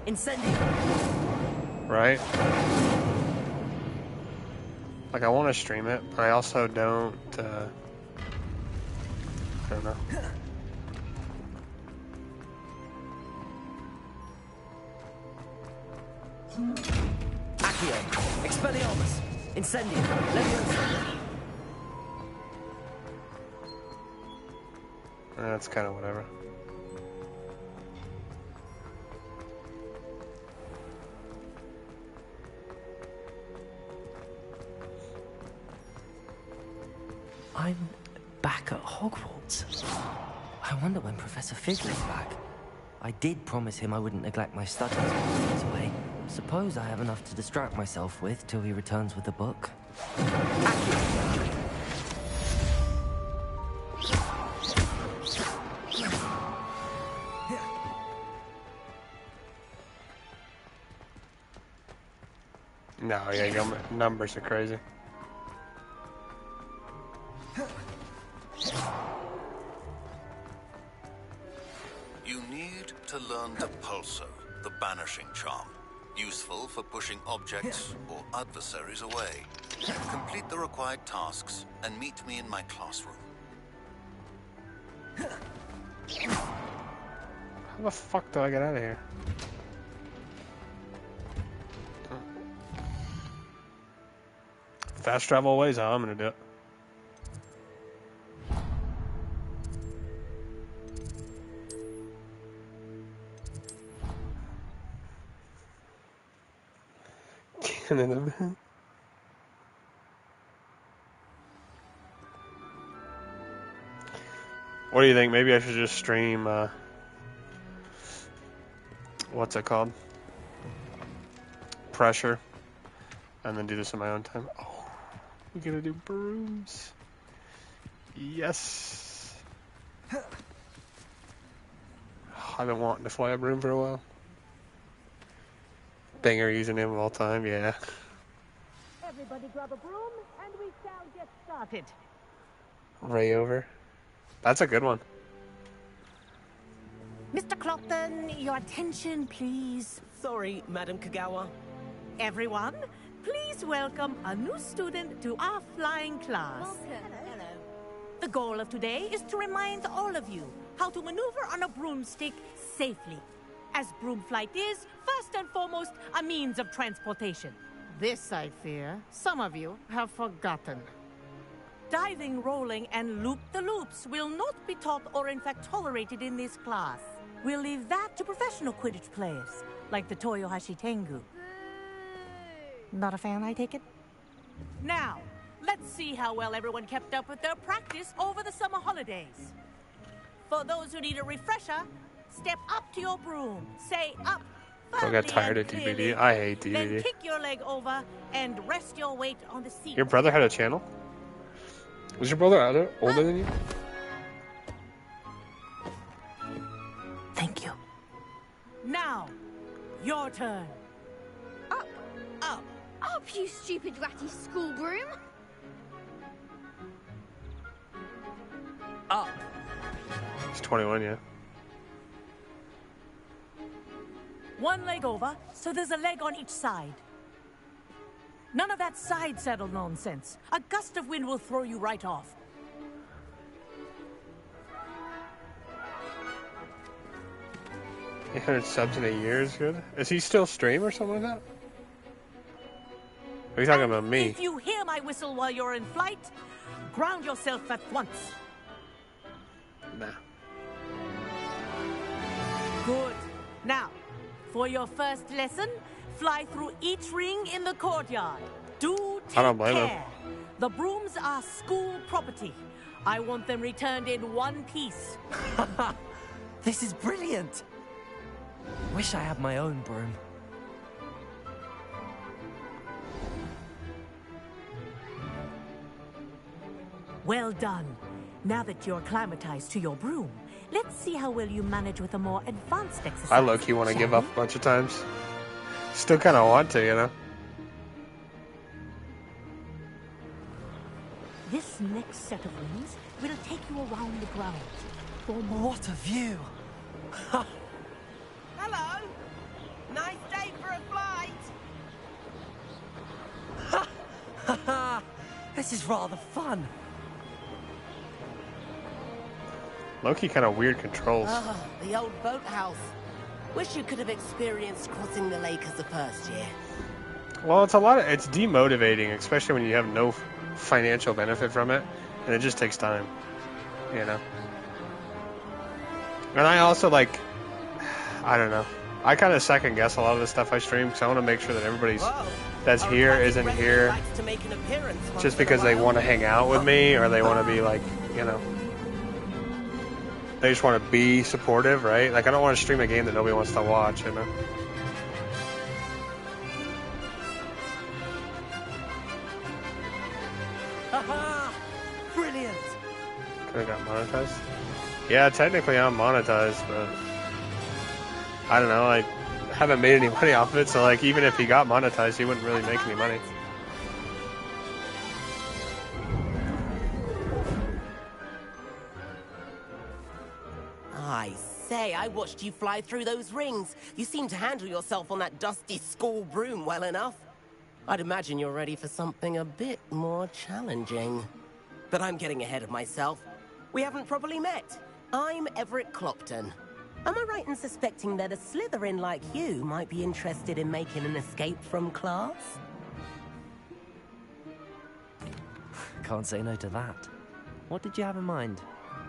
Incendio. Right? Like, I want to stream it, but I also don't, I don't know. Accio, Expelliarmus, Incendio, Leviosa. That's kind of whatever. I'm back at Hogwarts. I wonder when Professor Figley's back. I did promise him I wouldn't neglect my studies while he was away. Suppose I have enough to distract myself with till he returns with the book. No, yeah, your numbers are crazy. You need to learn the Pulso, the banishing charm. Useful for pushing objects or adversaries away. Complete the required tasks and meet me in my classroom. the fuck do I get out of here? Fast travel ways, how I'm gonna do it. What do you think? Maybe I should just stream, what's it called? Pressure. And then do this in my own time. Oh, we're gonna do brooms. Yes. I've been wanting to fly a broom for a while. Banger username of all time, yeah. Everybody grab a broom and we shall get started. Ray over. That's a good one. Mr. Clopton, your attention, please. Sorry, Madam Kagawa. Everyone, please welcome a new student to our flying class. Welcome. Hello. The goal of today is to remind all of you how to maneuver on a broomstick safely, as broom flight is, first and foremost, a means of transportation. This, I fear, some of you have forgotten. Diving, rolling, and loop-the-loops will not be taught or in fact tolerated in this class. We'll leave that to professional Quidditch players, like the Toyohashi Tengu. Not a fan, I take it? Now, let's see how well everyone kept up with their practice over the summer holidays. For those who need a refresher, step up to your broom, say up. I got tired of DVD. I hate DVD. Then kick your leg over and rest your weight on the seat. Your brother had a channel? Was your brother older than you? Thank you. Now, your turn. Up. Up. Up, you stupid ratty school broom. Up. He's 21, yeah. One leg over, so there's a leg on each side. None of that side saddle nonsense. A gust of wind will throw you right off. 800 subs in a year is good. Is he still stream or something like that? Are you talking about me? If you hear my whistle while you're in flight, ground yourself at once. Nah. Good. Now, for your first lesson, fly through each ring in the courtyard. Do take I don't blame him. care. The brooms are school property. I want them returned in one piece. This is brilliant. Wish I had my own broom. Well done. Now that you're acclimatized to your broom, let's see how well you manage with a more advanced exercise. I low-key want to give up a bunch of times. Still kind of want to, you know? This next set of rings will take you around the grounds. What a view! Hello! Nice day for a flight! This is rather fun. Low-key kind of weird controls. Ah, the old boathouse. Wish you could have experienced crossing the lake as a first year. Well, it's demotivating, especially when you have no financial benefit from it, and it just takes time, you know? And I also, like, I don't know. I kind of second guess a lot of the stuff I stream, because I want to make sure that everybody's that's here isn't here just because they want to hang out with me, or they want to be, like, you know, they just want to be supportive, right? Like, I don't want to stream a game that nobody wants to watch, you know? Haha! Brilliant! Could have got monetized. Yeah, technically I'm monetized, but I don't know. I haven't made any money off of it, so like even if he got monetized, he wouldn't really make any money. I say, I watched you fly through those rings. You seem to handle yourself on that dusty school broom well enough. I'd imagine you're ready for something a bit more challenging. But I'm getting ahead of myself. We haven't properly met. I'm Everett Clopton. Am I right in suspecting that a Slytherin like you might be interested in making an escape from class? Can't say no to that. What did you have in mind?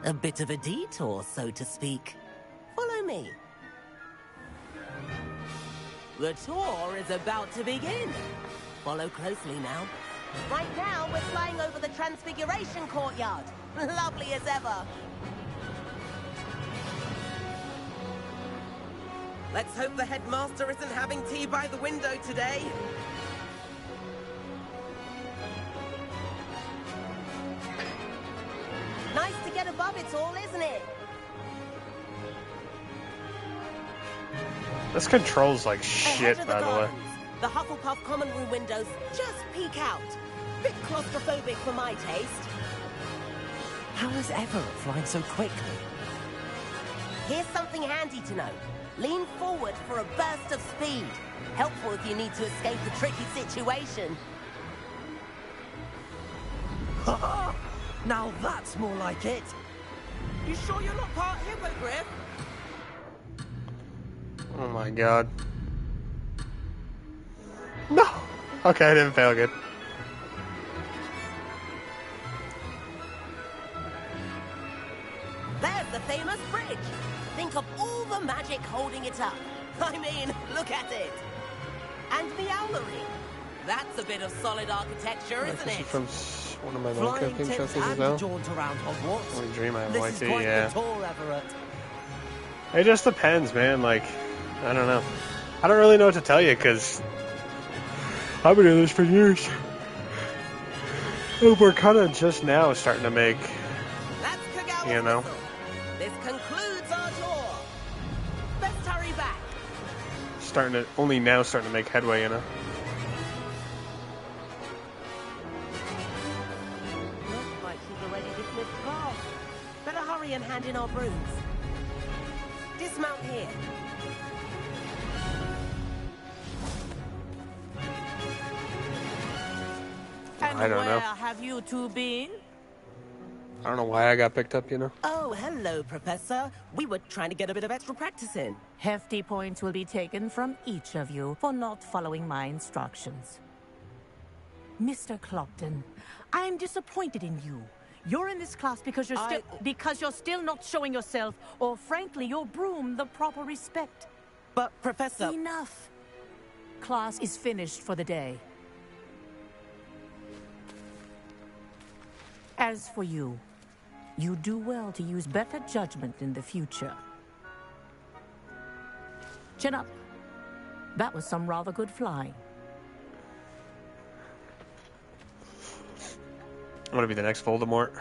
A bit of a detour, so to speak. Follow me. The tour is about to begin. Follow closely now. Right now, we're flying over the Transfiguration Courtyard. Lovely as ever. Let's hope the headmaster isn't having tea by the window today. Nice to get above it all, isn't it? This controls like shit, by the way. The Hufflepuff common room windows just peek out. Bit claustrophobic for my taste. How is Everett flying so quickly? Here's something handy to know. Lean forward for a burst of speed. Helpful if you need to escape a tricky situation. Now that's more like it. You sure you're not part hippogriff? Oh my god. No! Okay, I didn't fail good. There's the famous bridge. Think of all the magic holding it up. I mean, look at it. And the owlery. That's a bit of solid architecture, isn't This it? is from one of my Flying Minecraft tips showcases and now. a jaunt around Hogwarts. Only dream I have This like is to, quite yeah. the tour, Everett. It just depends, man. Like, I don't know. I don't really know what to tell you, because I've been doing this for years. Oh, we're kind of just now starting to make, That's Kagawa's you know. whistle. This concludes our tour. Let's hurry back. Only now starting to make headway, you know. Looks like she's already dismissed class. Better hurry and hand in our brooms. Dismount here. And I don't know. where have you two been? I don't know why I got picked up, you know. Oh, hello, Professor. We were trying to get a bit of extra practice in. Hefty points will be taken from each of you for not following my instructions. Mr. Clopton, I'm disappointed in you. You're in this class because you're still not showing yourself, or frankly, your broom, the proper respect. But, Professor... Enough. Class is finished for the day. As for you, you do well to use better judgment in the future. Chin up. That was some rather good flying. I want to be the next Voldemort.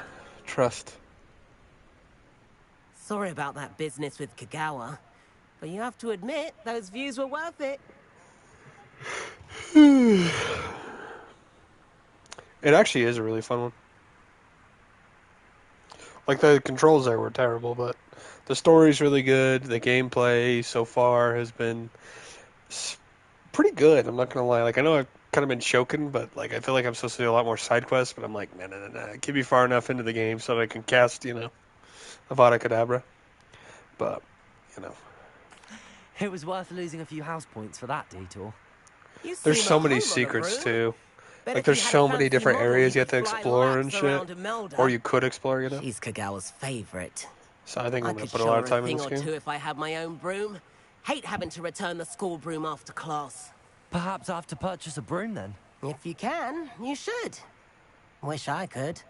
Trust. Sorry about that business with Kagawa, but you have to admit, those views were worth it. It actually is a really fun one. Like, the controls there were terrible, but the story's really good. The gameplay so far has been pretty good, I'm not going to lie. Like, I know I've kind of been choking, but, like, I feel like I'm supposed to do a lot more side quests, but I'm like, nah. Keep me far enough into the game so that I can cast, you know, Avada Kedavra. But, you know. It was worth losing a few house points for that detour. There's so many secrets, too. Like, there's so many different areas you have to explore and shit. Or you could explore, you know? She's Kagawa's favorite. So I think I'm going to could put a show lot her of time a in thing this or game. two if I had my own broom. Hate having to return the school broom after class. Perhaps I have to purchase a broom then. If you can, you should. Wish I could.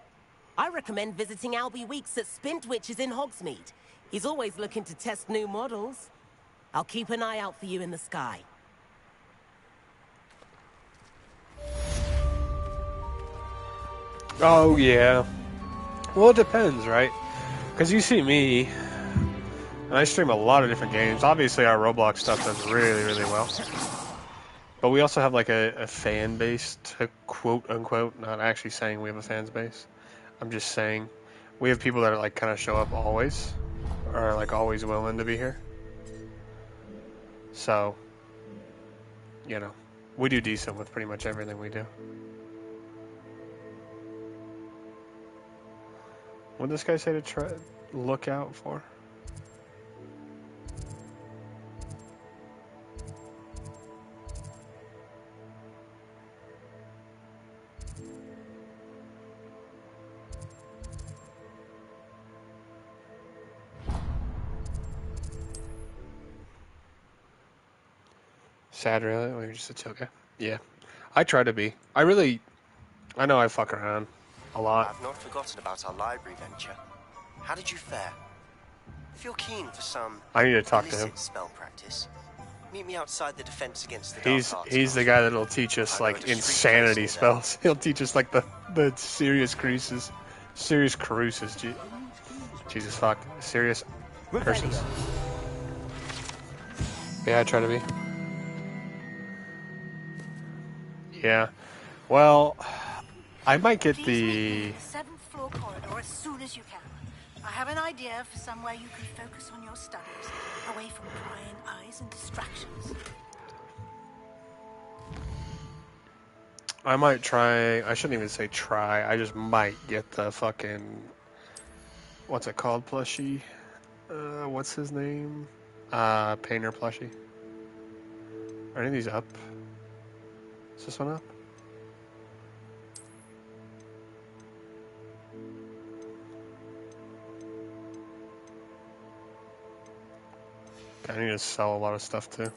I recommend visiting Albie Weeks at Spintwitches in Hogsmeade. He's always looking to test new models. I'll keep an eye out for you in the sky. Oh, yeah. Well, it depends, right? Because you see me, and I stream a lot of different games. Obviously, our Roblox stuff does really, really well. But we also have, like, a fan base, to quote-unquote, not actually saying we have a fans base. I'm just saying we have people that are, like, kind of show up always, or are, like, always willing to be here. So, you know, we do decent with pretty much everything we do. What did this guy say to try look out for? Sad, really? Or you're just a chill guy? Yeah. I try to be. I know I fuck around a lot. I've not forgotten about our library venture. How did you fare? If you're keen for some I need to talk to him. illicit spell practice, meet me outside the Defense Against the Dark Arts. He's the guy that'll teach us like insanity spells. He'll teach us like the serious cruises. Serious cruises. Jesus fuck. Serious curses. Yeah, I try to be. Yeah. Well, I might get the 7th floor corridor as soon as you can. I have an idea for somewhere you can focus on your studies, away from prying eyes and distractions. I might try. I shouldn't even say try. I just might get the fucking. What's it called? Plushie. What's his name? Painter plushie. Are any of these up? Is this one up? I need to sell a lot of stuff too.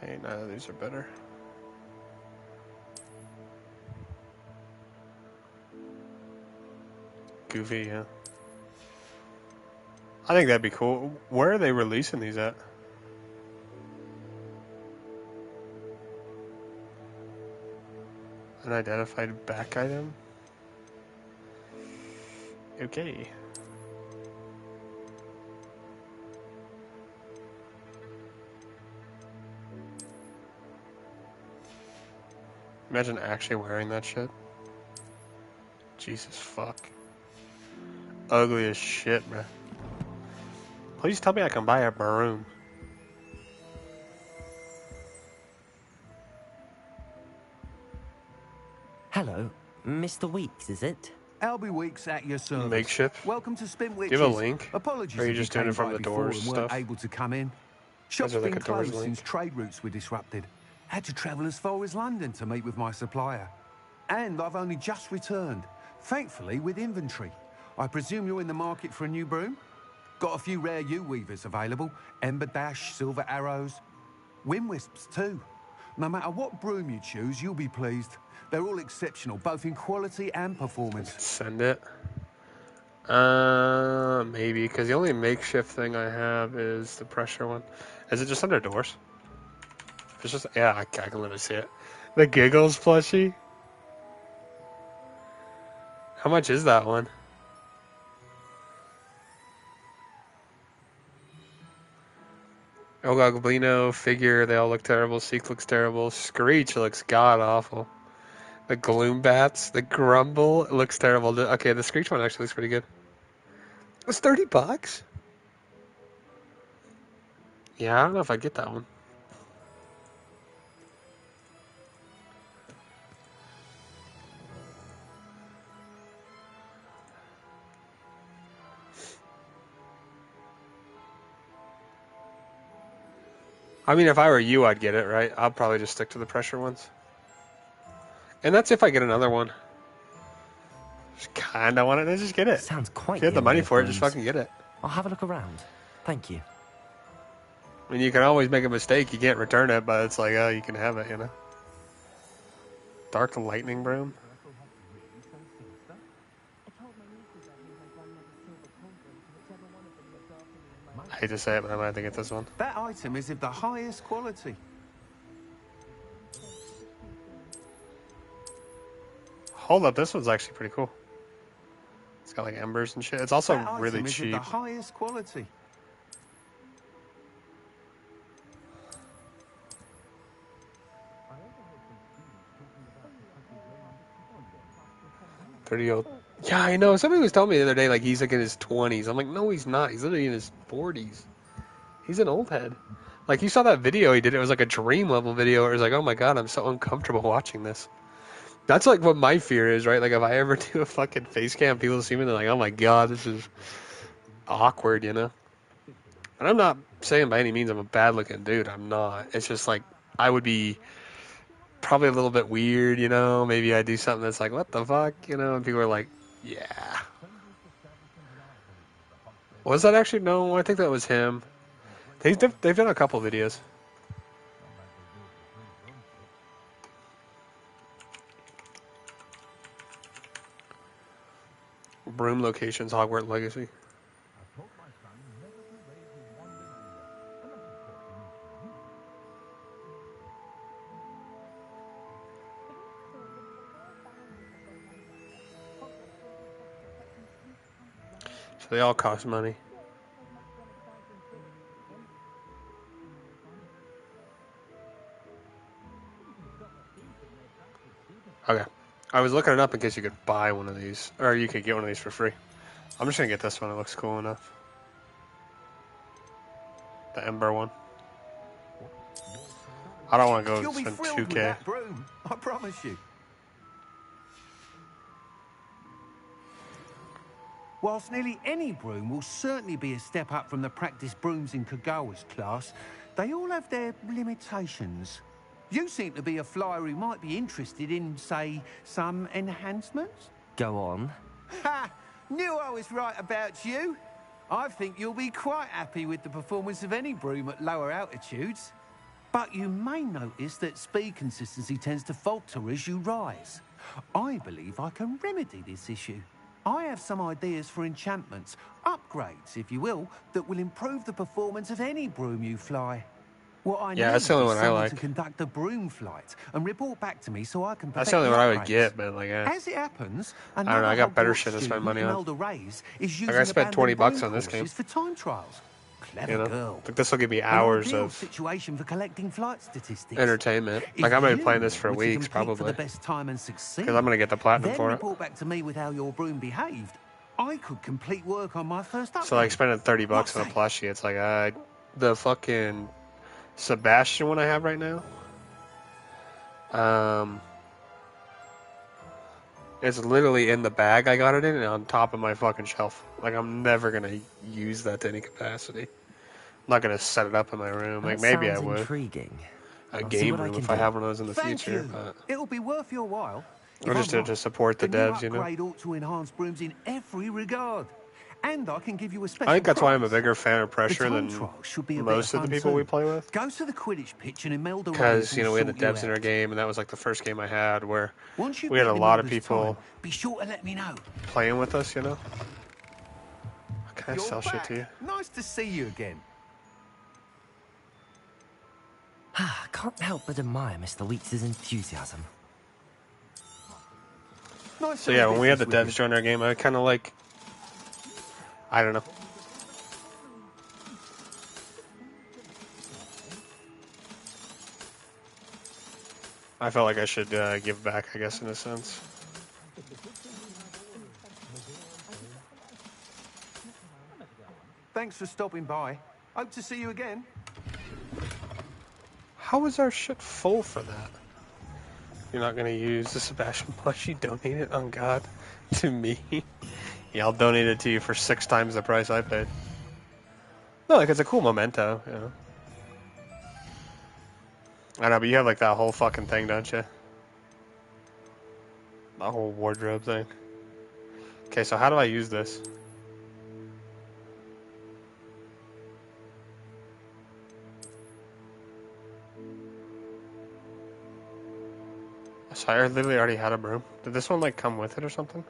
Okay, none of these are better. Goofy, yeah. I think that'd be cool. Where are they releasing these at? An identified back item? Okay. Imagine actually wearing that shit. Jesus fuck. Ugly as shit, bruh. Please tell me I can buy a broom. Hello, Mr. Weeks, is it? Albie Weeks at your service. Makeshift. Welcome to Spin Do Witches. you have a link? Apologies Or are you if just came doing it from by the before doors and weren't stuff? able to come in. Shop's Is there, like, been a doors closed link? since trade routes were disrupted. Had to travel as far as London to meet with my supplier. And I've only just returned, thankfully with inventory. I presume you're in the market for a new broom? Got a few rare U-weavers available. Ember Dash, Silver Arrows. Wind Wisps too. No matter what broom you choose, you'll be pleased. They're all exceptional, both in quality and performance. Send it. Maybe, because the only makeshift thing I have is the pressure one. Is it just under doors? It's just, yeah, I can literally see it. The Giggles plushie? How much is that one? El Goblino, Figure, they all look terrible. Seek looks terrible. Screech looks god-awful. The Gloom Bats, the Grumble looks terrible. Okay, the Screech one actually looks pretty good. It's $30? Yeah, I don't know if I get that one. I mean, if I were you, I'd get it, right? I'll probably just stick to the pressure ones. And that's if I get another one. Just kinda want it to just get it. Sounds quite. If you have the money for it, just fucking get it. I'll have a look around. Thank you. I mean, you can always make a mistake. You can't return it, but it's like, oh, you can have it, you know? Dark Lightning Broom. I hate to say it, but I might have to get this one. That item is of the highest quality. Hold up, this one's actually pretty cool. It's got like embers and shit. It's also That really item is cheap. of the highest quality. $30. Yeah, I know. Somebody was telling me the other day, like, he's like in his 20s. I'm like, no, he's not. He's literally in his 40s. He's an old head. Like, you saw that video he did. It was like a dream level video. Where it was like, oh my god, I'm so uncomfortable watching this. That's like what my fear is, right? Like, if I ever do a fucking face cam, people see me, they're like, oh my god, this is awkward, you know? And I'm not saying by any means I'm a bad looking dude. I'm not. It's just like, I would be probably a little bit weird, you know? Maybe I do something that's like, what the fuck, you know? And people are like, yeah. Was that actually? No, I think that was him. They've done a couple videos. Broom locations, Hogwarts Legacy. So they all cost money. Okay. I was looking it up in case you could buy one of these, or you could get one of these for free. I'm just gonna get this one. It looks cool enough. The Ember one. I don't want to go spend $2K. With that broom, I promise you. Whilst nearly any broom will certainly be a step up from the practice brooms in Kagawa's class, they all have their limitations. You seem to be a flyer who might be interested in, say, some enhancements? Go on. Ha! Knew I was right about you. I think you'll be quite happy with the performance of any broom at lower altitudes. But you may notice that speed consistency tends to falter as you rise. I believe I can remedy this issue. I have some ideas for enchantments, upgrades, if you will, that will improve the performance of any broom you fly. What I need that's the only one I like. to conduct a broom flight and report back to me so I can. That's the only one I would get, but like, as it happens, I don't know. I got better shit to spend money on. Like I spent $20 on this game. For time trials. Clever you know, girl. like this will give me hours of situation for collecting flight statistics. Entertainment. Like I'm gonna be playing this for weeks probably. For the best time and succeed. Because I'm gonna get the platinum then for it. Report back to me with how your broom behaved. I could complete work on my first upgrade. So like spending $30 on a plushie, it's like the fucking Sebastian one I have right now. It's literally in the bag I got it in and on top of my fucking shelf. Like I'm never gonna use that to any capacity. I'm not gonna set it up in my room. Like maybe I would. Intriguing. A game room if I have one of those in the future. But it'll be worth your while. Or just to support the devs, you know. Upgrade ought to enhance brooms in every regard. And I can give you a special I think that's prize. why I'm a bigger fan of Pressure than most of the people we play with. Go to the Quidditch pitch and Imelda Because, you know, we had the devs in our game, and that was like the first game I had where we had a lot of people be sure to let me know. Playing with us, you know. Can I sell shit to you? Nice to see you again. Can't help but admire Mr. Weeks' enthusiasm. So yeah, when we had the devs join our game, I kind of like, I don't know. I felt like I should give back, I guess, in a sense. Thanks for stopping by. Hope to see you again. How is our shit full for that? You're not gonna use the Sebastian plushie? Donate it on God to me. Yeah, I'll donate it to you for 6 times the price I paid. No, like it's a cool memento, you know. I know, but you have like that whole fucking thing, don't you? The whole wardrobe thing. Okay, so how do I use this? So I literally already had a broom. Did this one like come with it or something?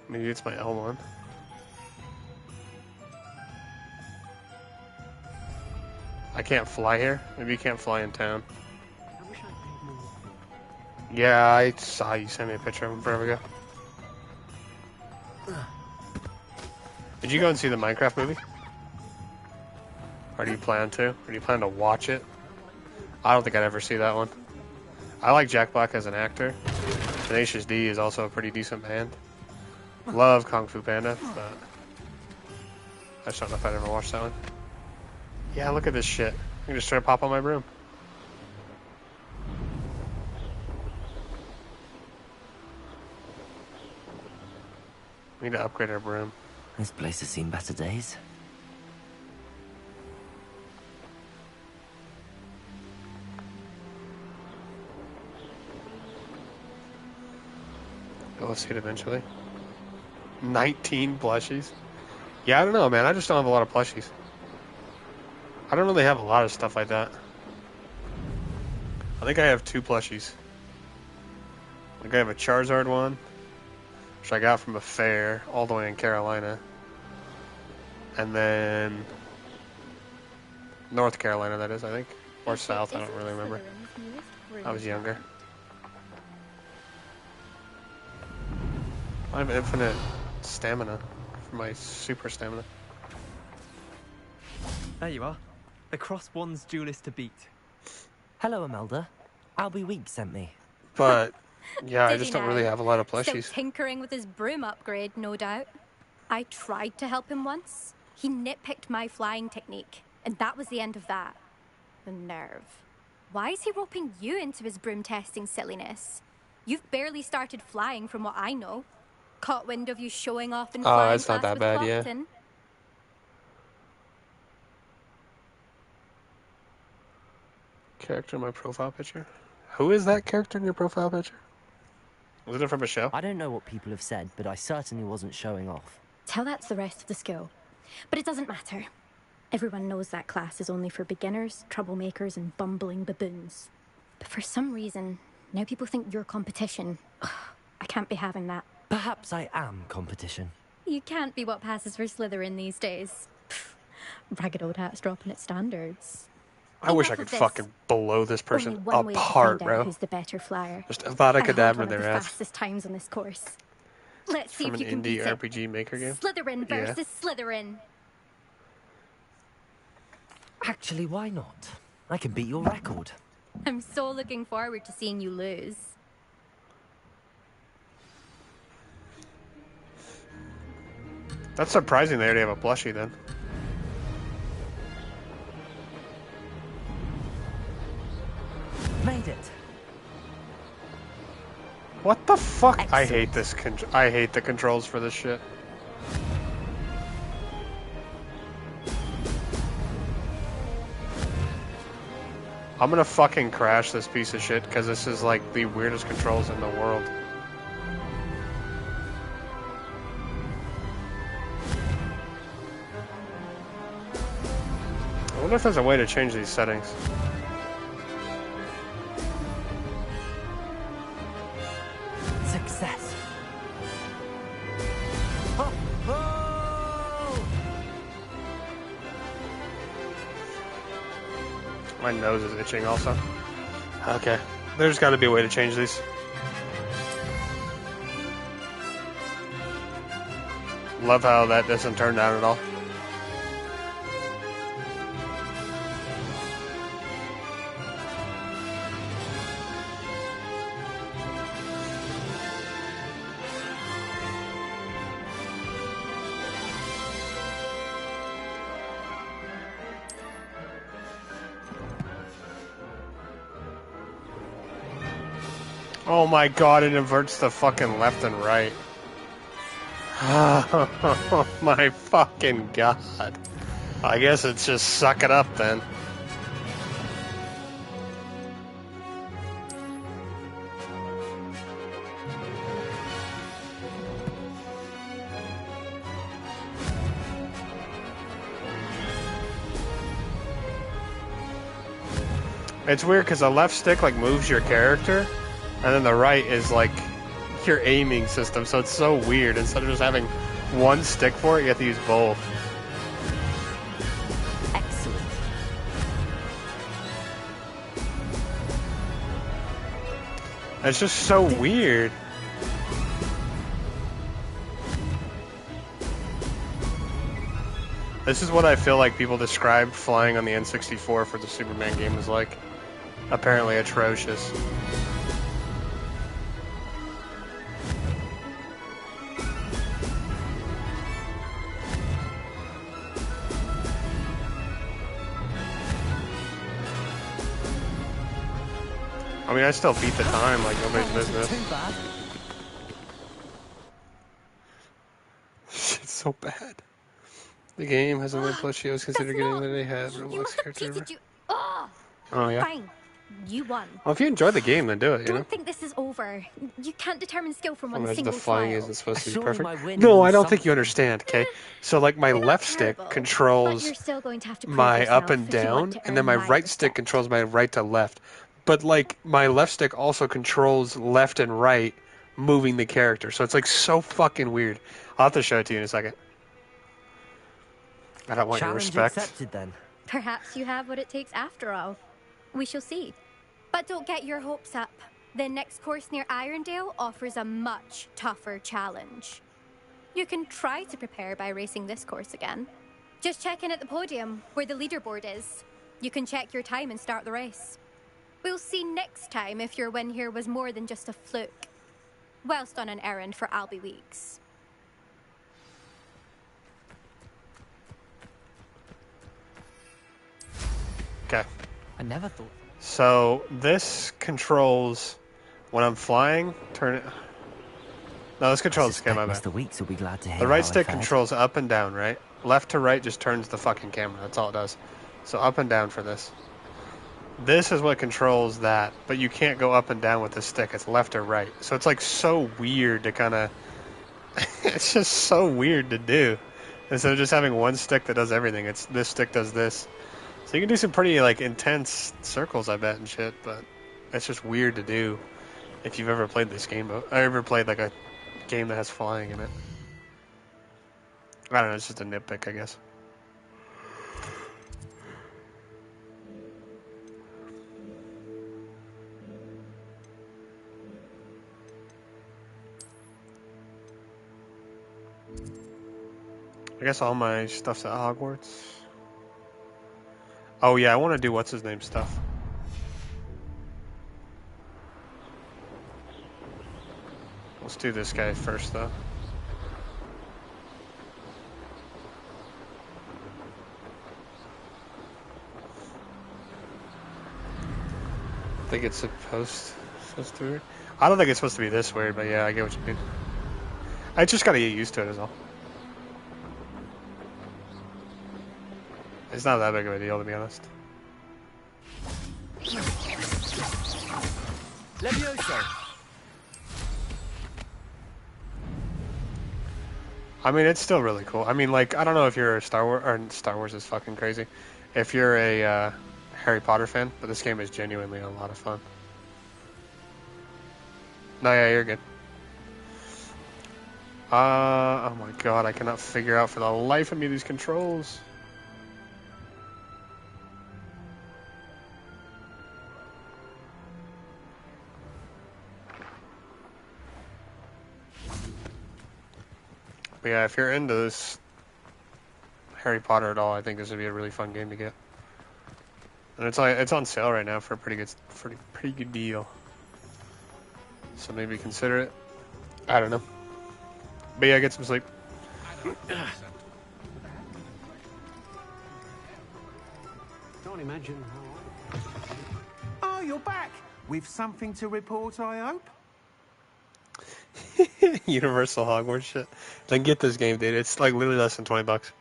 Maybe it's my L1. I can't fly here? Maybe you can't fly in town. Yeah, I saw you send me a picture of him forever ago. Did you go and see the Minecraft movie? Or do you plan to? Or do you plan to watch it? I don't think I'd ever see that one. I like Jack Black as an actor. Tenacious D is also a pretty decent band. Love Kung Fu Panda, but I just don't know if I'd ever watch that one. Yeah, look at this shit. I can just try to pop on my broom. We need to upgrade our broom. This place has seen better days. We'll see it eventually. 19 plushies. Yeah, I don't know, man. I just don't have a lot of plushies. I don't really have a lot of stuff like that. I think I have 2 plushies. I think I have a Charizard one, which I got from a fair all the way in Carolina. And then North Carolina, that is, I think. Or South, I don't really remember. I was younger. I have infinite stamina for my super stamina. There you are. The Cross-Wands duelist to beat. Hello, Imelda. Albie Week sent me. But, yeah, I Did just he don't really now? have a lot of Still plushies. tinkering with his broom upgrade, no doubt. I tried to help him once. He nitpicked my flying technique, and that was the end of that. The nerve. Why is he roping you into his broom testing silliness? You've barely started flying from what I know. Caught wind of you showing off in flying It's not class that with bad, yeah. Clopton. Character in my profile picture? Who is that character in your profile picture? Was it from a show? I don't know what people have said, but I certainly wasn't showing off. Tell that to the rest of the school. But it doesn't matter. Everyone knows that class is only for beginners, troublemakers, and bumbling baboons. But for some reason, now people think you're competition. Ugh, I can't be having that. Perhaps I am competition. You can't be what passes for Slytherin these days. Pfft, ragged old hat's dropping its standards. I wish I Enough could of this. fucking blow this Only person one way to apart, find out bro. who's the better flyer. Just Avada I hold Kedavra one of their the ass. fastest times on this course. Let's see From if an you can indie beat it. RPG maker game? Slytherin Yeah. versus Slytherin. Actually, why not? I can beat your record. I'm so looking forward to seeing you lose. That's surprising they already have a plushie then. Made it. What the fuck? I hate this. I hate the controls for this shit. I'm gonna fucking crash this piece of shit because this is like the weirdest controls in the world. I wonder if there's a way to change these settings. Success. Oh, oh! My nose is itching also. Okay. There's gotta be a way to change these. Love how that doesn't turn down at all. Oh my god, it inverts the fucking left and right. Oh my fucking god. I guess it's just suck it up then. It's weird because the left stick like moves your character, and then the right is like your aiming system, so it's so weird. Instead of just having one stick for it, you have to use both. Excellent. It's just so weird. This is what I feel like people described flying on the N64 for the Superman game was like. Apparently atrocious. I mean, I still beat the time like nobody's business. Too bad. Shit's so bad. The game has a win plushie. I was considering getting that they had Roblox character. Oh, Oh yeah. fine. You won. Well, if you enjoy the game, then do it, you know? Don't think this is over. You can't determine skill from one Imagine single the flying trial. isn't supposed to be Surely perfect. my win No, I means don't think you something. understand, okay? So, like, my left stick But controls you're still going to have to prove my up yourself and if you want down, to and then earn my my right stick respect. controls my right to left. But, like, my left stick also controls left and right, moving the character. So it's, like, so fucking weird. I'll have to show it to you in a second. I don't want your Challenge respect. accepted then. Perhaps you have what it takes after all. We shall see. But don't get your hopes up. The next course near Irondale offers a much tougher challenge. You can try to prepare by racing this course again. Just check in at the podium, where the leaderboard is. You can check your time and start the race. We'll see next time if your win here was more than just a fluke. Whilst on an errand for Albie Weeks. Okay. I never thought. So this controls when I'm flying. Turn it. No, this controls. Okay, my bad. Mr. Weeks will be glad to hear The right how I stick fared. controls up and down, right? Left to right just turns the fucking camera. That's all it does. So up and down for this. This is what controls that, but you can't go up and down with the stick. It's left or right. So it's like so weird to kind of. It's just so weird to do. Instead of just having one stick that does everything, it's this stick does this. So you can do some pretty like intense circles, I bet, and shit. But it's just weird to do if you've ever played this game. Or ever played like a game that has flying in it. I don't know. It's just a nitpick, I guess. I guess all my stuff's at Hogwarts. Oh yeah, I want to do what's his name stuff. Let's do this guy first, though. I think it's supposed to be. I don't think it's supposed to be this weird, but yeah, I get what you mean. I just gotta get used to it, is all. It's not that big of a deal, to be honest. Levioso. I mean, it's still really cool. I mean, like, I don't know if you're a Star Wars is fucking crazy. If you're a Harry Potter fan, but this game is genuinely a lot of fun. No, yeah, you're good. Oh my god, I cannot figure out for the life of me these controls. But yeah, if you're into this Harry Potter at all, I think this would be a really fun game to get. And it's on sale right now for a pretty good deal. So maybe consider it. I don't know. But yeah, get some sleep. Can't imagine how. Oh, you're back with something to report, I hope. Universal Hogwarts shit. Then get this game, dude. It's like literally less than $20.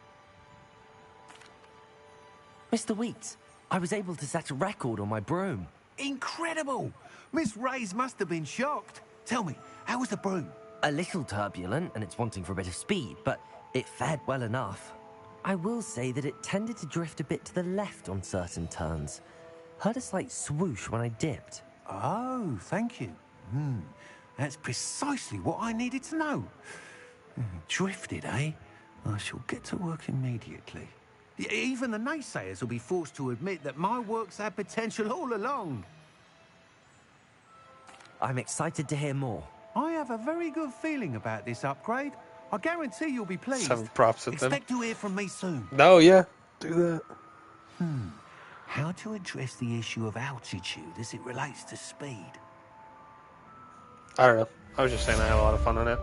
Mr. Weeks, I was able to set a record on my broom. Incredible! Miss Reyes must have been shocked. Tell me, how was the broom? A little turbulent, and it's wanting for a bit of speed, but it fared well enough. I will say that it tended to drift a bit to the left on certain turns. Heard a slight swoosh when I dipped. Oh, thank you. That's precisely what I needed to know. Drifted, eh? I shall get to work immediately. Even the naysayers will be forced to admit that my work's had potential all along. I'm excited to hear more. I have a very good feeling about this upgrade. I guarantee you'll be pleased. Some props at them. Expect to hear from me soon. No, yeah. Do that. How to address the issue of altitude as it relates to speed? I don't know. I was just saying I had a lot of fun on it.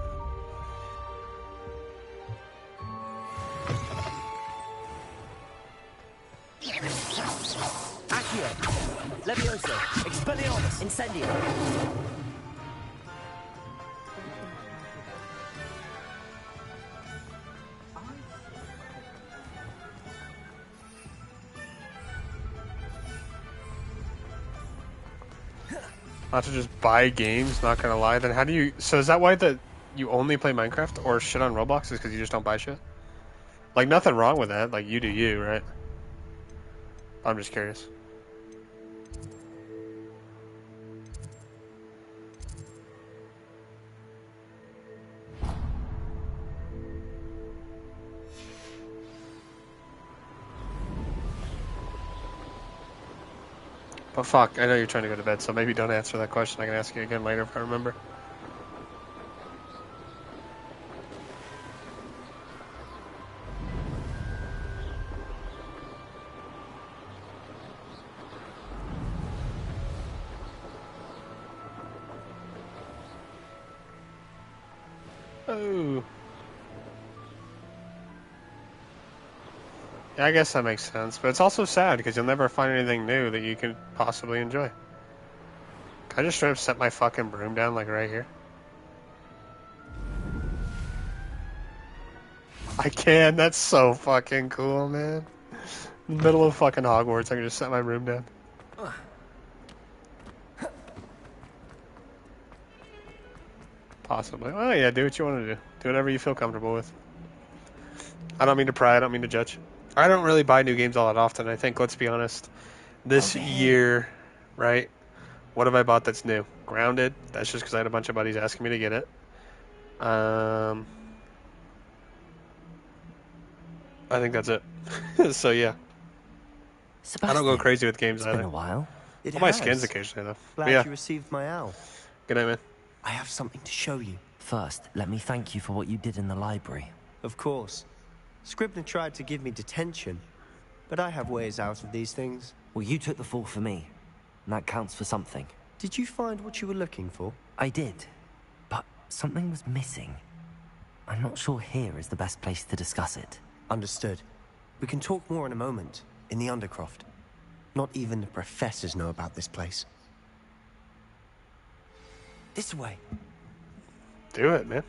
Accio, Levioso, Expelliarmus, Incendio. Not to just buy games, not gonna lie. Then how do you... So is that why you only play Minecraft or shit on Roblox is because you just don't buy shit? Like, nothing wrong with that. Like, you do you, right? I'm just curious. But fuck, I know you're trying to go to bed, so maybe don't answer that question. I can ask you again later if I remember. Oh. Yeah, I guess that makes sense, but it's also sad because you'll never find anything new that you could possibly enjoy. Can I just straight up set my fucking broom down, like, right here? I can, that's so fucking cool, man. In the middle of fucking Hogwarts, I can just set my broom down. Possibly. Oh yeah, do what you want to do. Do whatever you feel comfortable with. I don't mean to pry, I don't mean to judge. I don't really buy new games all that often. I think, let's be honest, this year, right? What have I bought that's new? Grounded. That's just because I had a bunch of buddies asking me to get it. I think that's it. So yeah. Sebastian, I don't go crazy with games either. It's been a while. I'll buy skins occasionally though. Glad you received my owl. Good night, man. I have something to show you. First, let me thank you for what you did in the library. Of course. Scribner tried to give me detention, but I have ways out of these things. Well, you took the fall for me, and that counts for something. Did you find what you were looking for? I did, but something was missing. I'm not sure here is the best place to discuss it. Understood. We can talk more in a moment, in the Undercroft. Not even the professors know about this place. This way. Do it, man.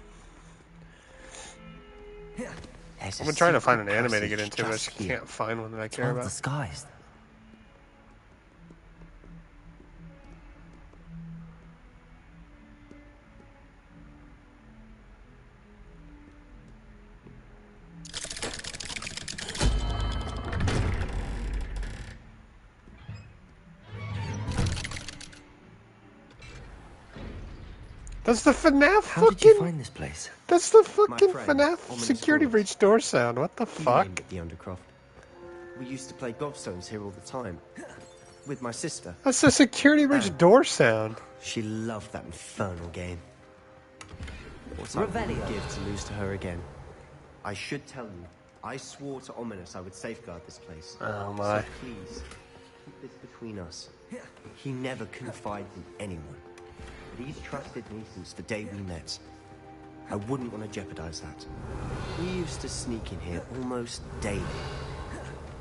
I've been trying to find an anime to get into, but I just can't find one that I care about. Disguised. That's the FNAF How did you find this place? That's the fucking FNAF security breach door sound. What the fuck? The Undercroft. We used to play gobstones here all the time. With my sister. That's the security breach door sound. She loved that infernal game. What I would give to lose to her again. I should tell you, I swore to Ominous I would safeguard this place. Oh my. So please, keep this between us. He never confided in anyone. But he's trusted me since the day we met. I wouldn't want to jeopardize that. We used to sneak in here almost daily.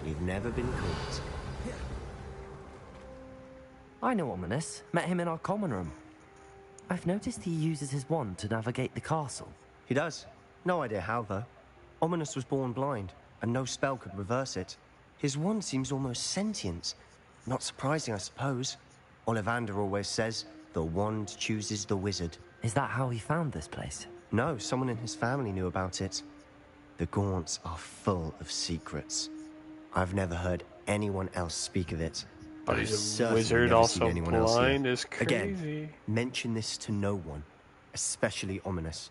We've never been caught. I know Ominous. Met him in our common room. I've noticed he uses his wand to navigate the castle. He does. No idea how, though. Ominous was born blind, and no spell could reverse it. His wand seems almost sentient. Not surprising, I suppose. Ollivander always says, the wand chooses the wizard. Is that how he found this place? No, someone in his family knew about it. The Gaunts are full of secrets. I've never heard anyone else speak of it. But he's a wizard, also blind, is crazy. Again, mention this to no one, especially Ominous.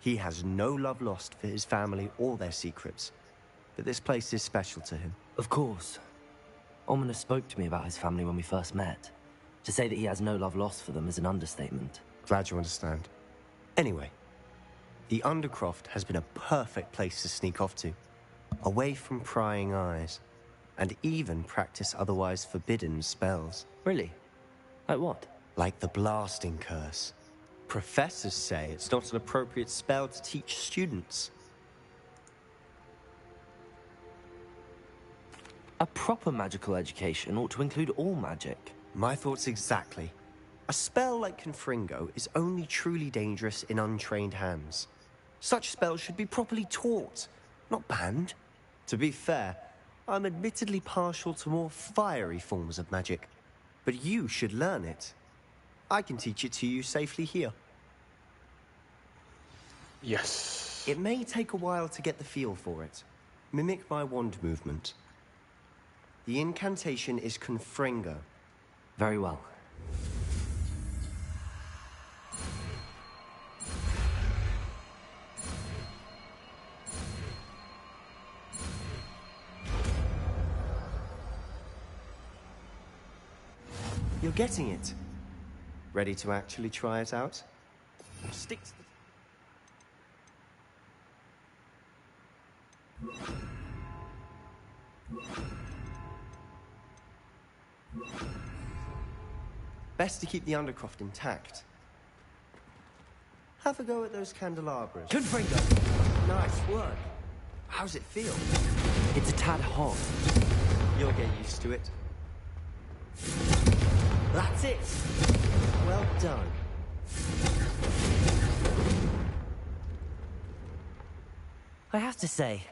He has no love lost for his family or their secrets, but this place is special to him. Of course. Ominous spoke to me about his family when we first met. To say that he has no love lost for them is an understatement. Glad you understand. Anyway, the Undercroft has been a perfect place to sneak off to, away from prying eyes, and even practice otherwise forbidden spells. Really? Like what? Like the blasting curse. Professors say it's not an appropriate spell to teach students. A proper magical education ought to include all magic. My thoughts exactly. A spell like Confringo is only truly dangerous in untrained hands. Such spells should be properly taught, not banned. To be fair, I'm admittedly partial to more fiery forms of magic, but you should learn it. I can teach it to you safely here. Yes. It may take a while to get the feel for it. Mimic my wand movement. The incantation is Confringo. Very well. You're getting it. Ready to actually try it out? Stick to Best to keep the Undercroft intact. Have a go at those candelabras. Confringo! Nice work. How's it feel? It's a tad hot. You'll get used to it. That's it! Well done. I have to say,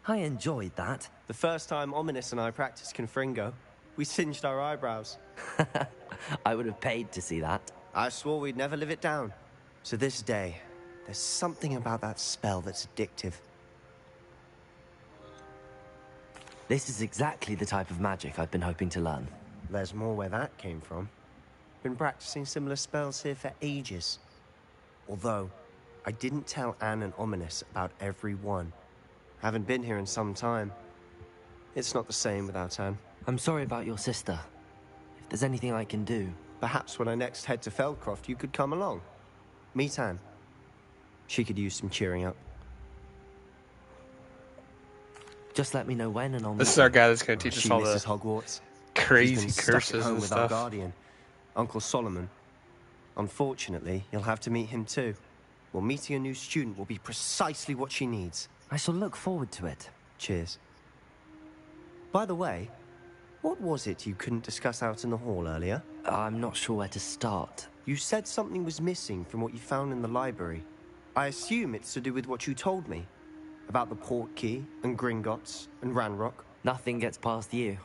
I enjoyed that. The first time Ominous and I practiced Confringo, we singed our eyebrows. I would have paid to see that. I swore we'd never live it down. To this day, there's something about that spell that's addictive. This is exactly the type of magic I've been hoping to learn. There's more where that came from. Been practicing similar spells here for ages. Although, I didn't tell Anne and Ominous about every one. Haven't been here in some time. It's not the same without Anne. I'm sorry about your sister. If there's anything I can do... Perhaps when I next head to Feldcroft, you could come along. Meet Anne. She could use some cheering up. Just let me know when and I'll... This is our guy that's going to teach us all the Hogwarts. crazy curses and with our stuff. guardian, Uncle Solomon. Unfortunately, you'll have to meet him too. Well, meeting a new student will be precisely what she needs. I shall look forward to it. Cheers. By the way, what was it you couldn't discuss out in the hall earlier? I'm not sure where to start. You said something was missing from what you found in the library. I assume it's to do with what you told me. About the port key, and Gringotts, and Ranrock. Nothing gets past you.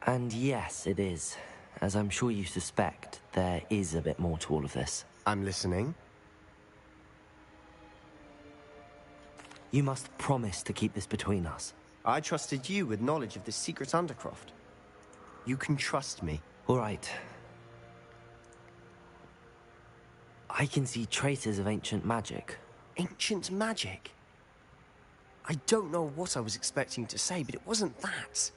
And yes, it is. As I'm sure you suspect, there is a bit more to all of this. I'm listening. You must promise to keep this between us. I trusted you with knowledge of the secret Undercroft. You can trust me. All right. I can see traces of ancient magic. Ancient magic? I don't know what I was expecting to say, but it wasn't that.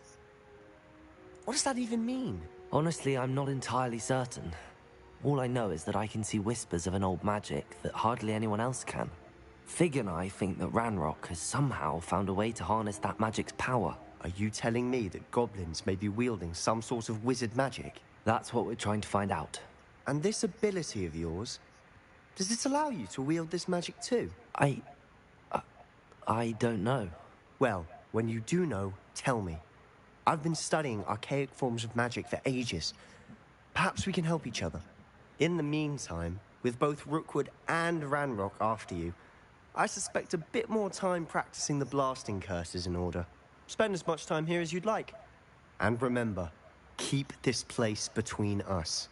What does that even mean? Honestly, I'm not entirely certain. All I know is that I can see whispers of an old magic that hardly anyone else can. Fig and I think that Ranrock has somehow found a way to harness that magic's power. Are you telling me that goblins may be wielding some sort of wizard magic? That's what we're trying to find out. And this ability of yours, does it allow you to wield this magic too? I don't know. Well, when you do know, tell me. I've been studying archaic forms of magic for ages. Perhaps we can help each other. In the meantime, with both Rookwood and Ranrock after you, I suspect a bit more time practicing the blasting curse is in order. Spend as much time here as you'd like. And remember, keep this place between us.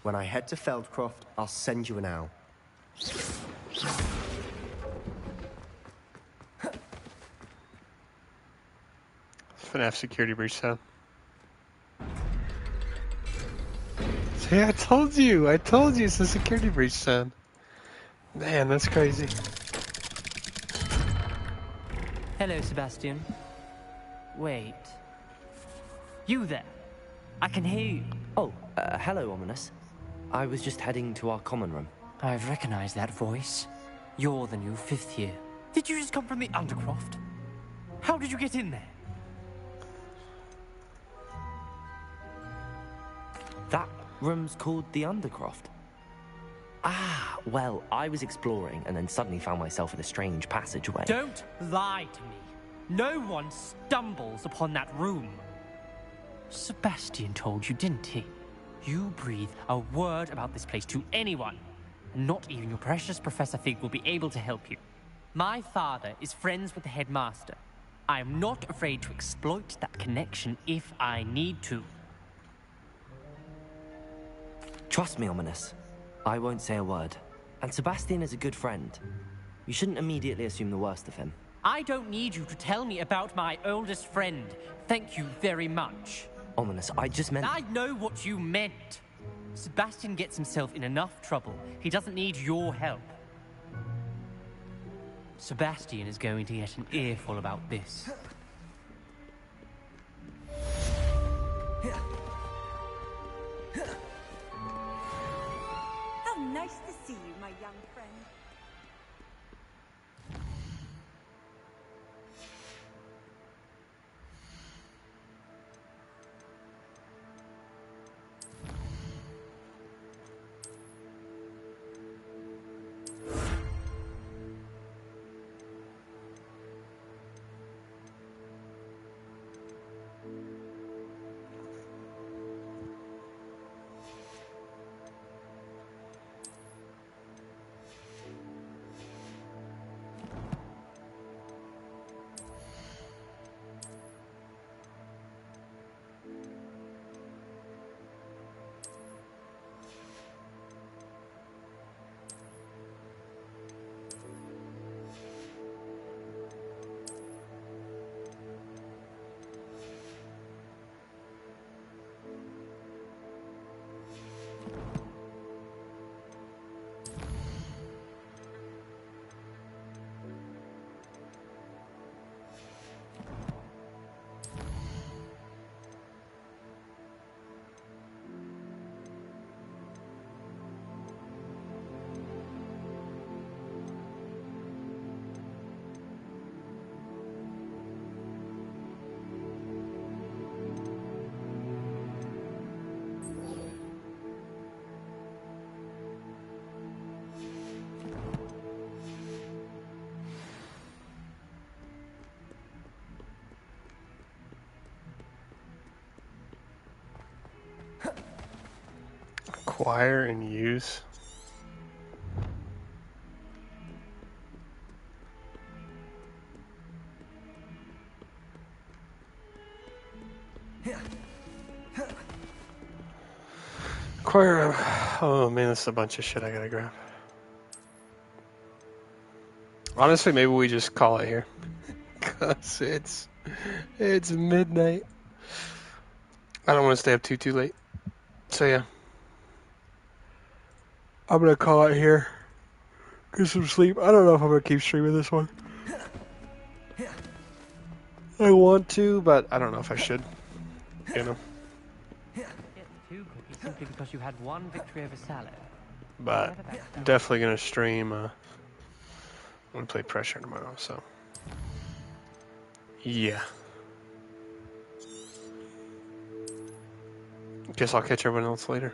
When I head to Feldcroft, I'll send you an owl. FNAF security breach sound. See, I told you it's a security breach sound. Man, that's crazy. Hello, Sebastian. Wait. You there? I can hear you. Oh, hello, Ominous. I was just heading to our common room. I've recognized that voice. You're the new 5th year. Did you just come from the Undercroft? How did you get in there? That room's called the Undercroft. Ah, well, I was exploring and then suddenly found myself in a strange passageway. Don't lie to me. No one stumbles upon that room. Sebastian told you, didn't he? You breathe a word about this place to anyone, and not even your precious Professor Fig will be able to help you. My father is friends with the headmaster. I am not afraid to exploit that connection if I need to. Trust me, Ominous. I won't say a word. And Sebastian is a good friend. You shouldn't immediately assume the worst of him. I don't need you to tell me about my oldest friend. Thank you very much. Ominous, I just meant... I know what you meant. Sebastian gets himself in enough trouble. He doesn't need your help. Sebastian is going to get an earful about this. How nice to see you, my young friend. Acquire and use. Acquire. Oh man, this is a bunch of shit I gotta grab. Honestly, maybe we just call it here. Cause it's midnight. I don't want to stay up too late. So yeah. I'm gonna call it here. Get some sleep. I don't know if I'm gonna keep streaming this one. I want to, but I don't know if I should. You know. Get 2 cookies simply because you had 1 victory over salad. But definitely gonna stream. I'm gonna play Pressure tomorrow, so yeah. Guess I'll catch everyone else later.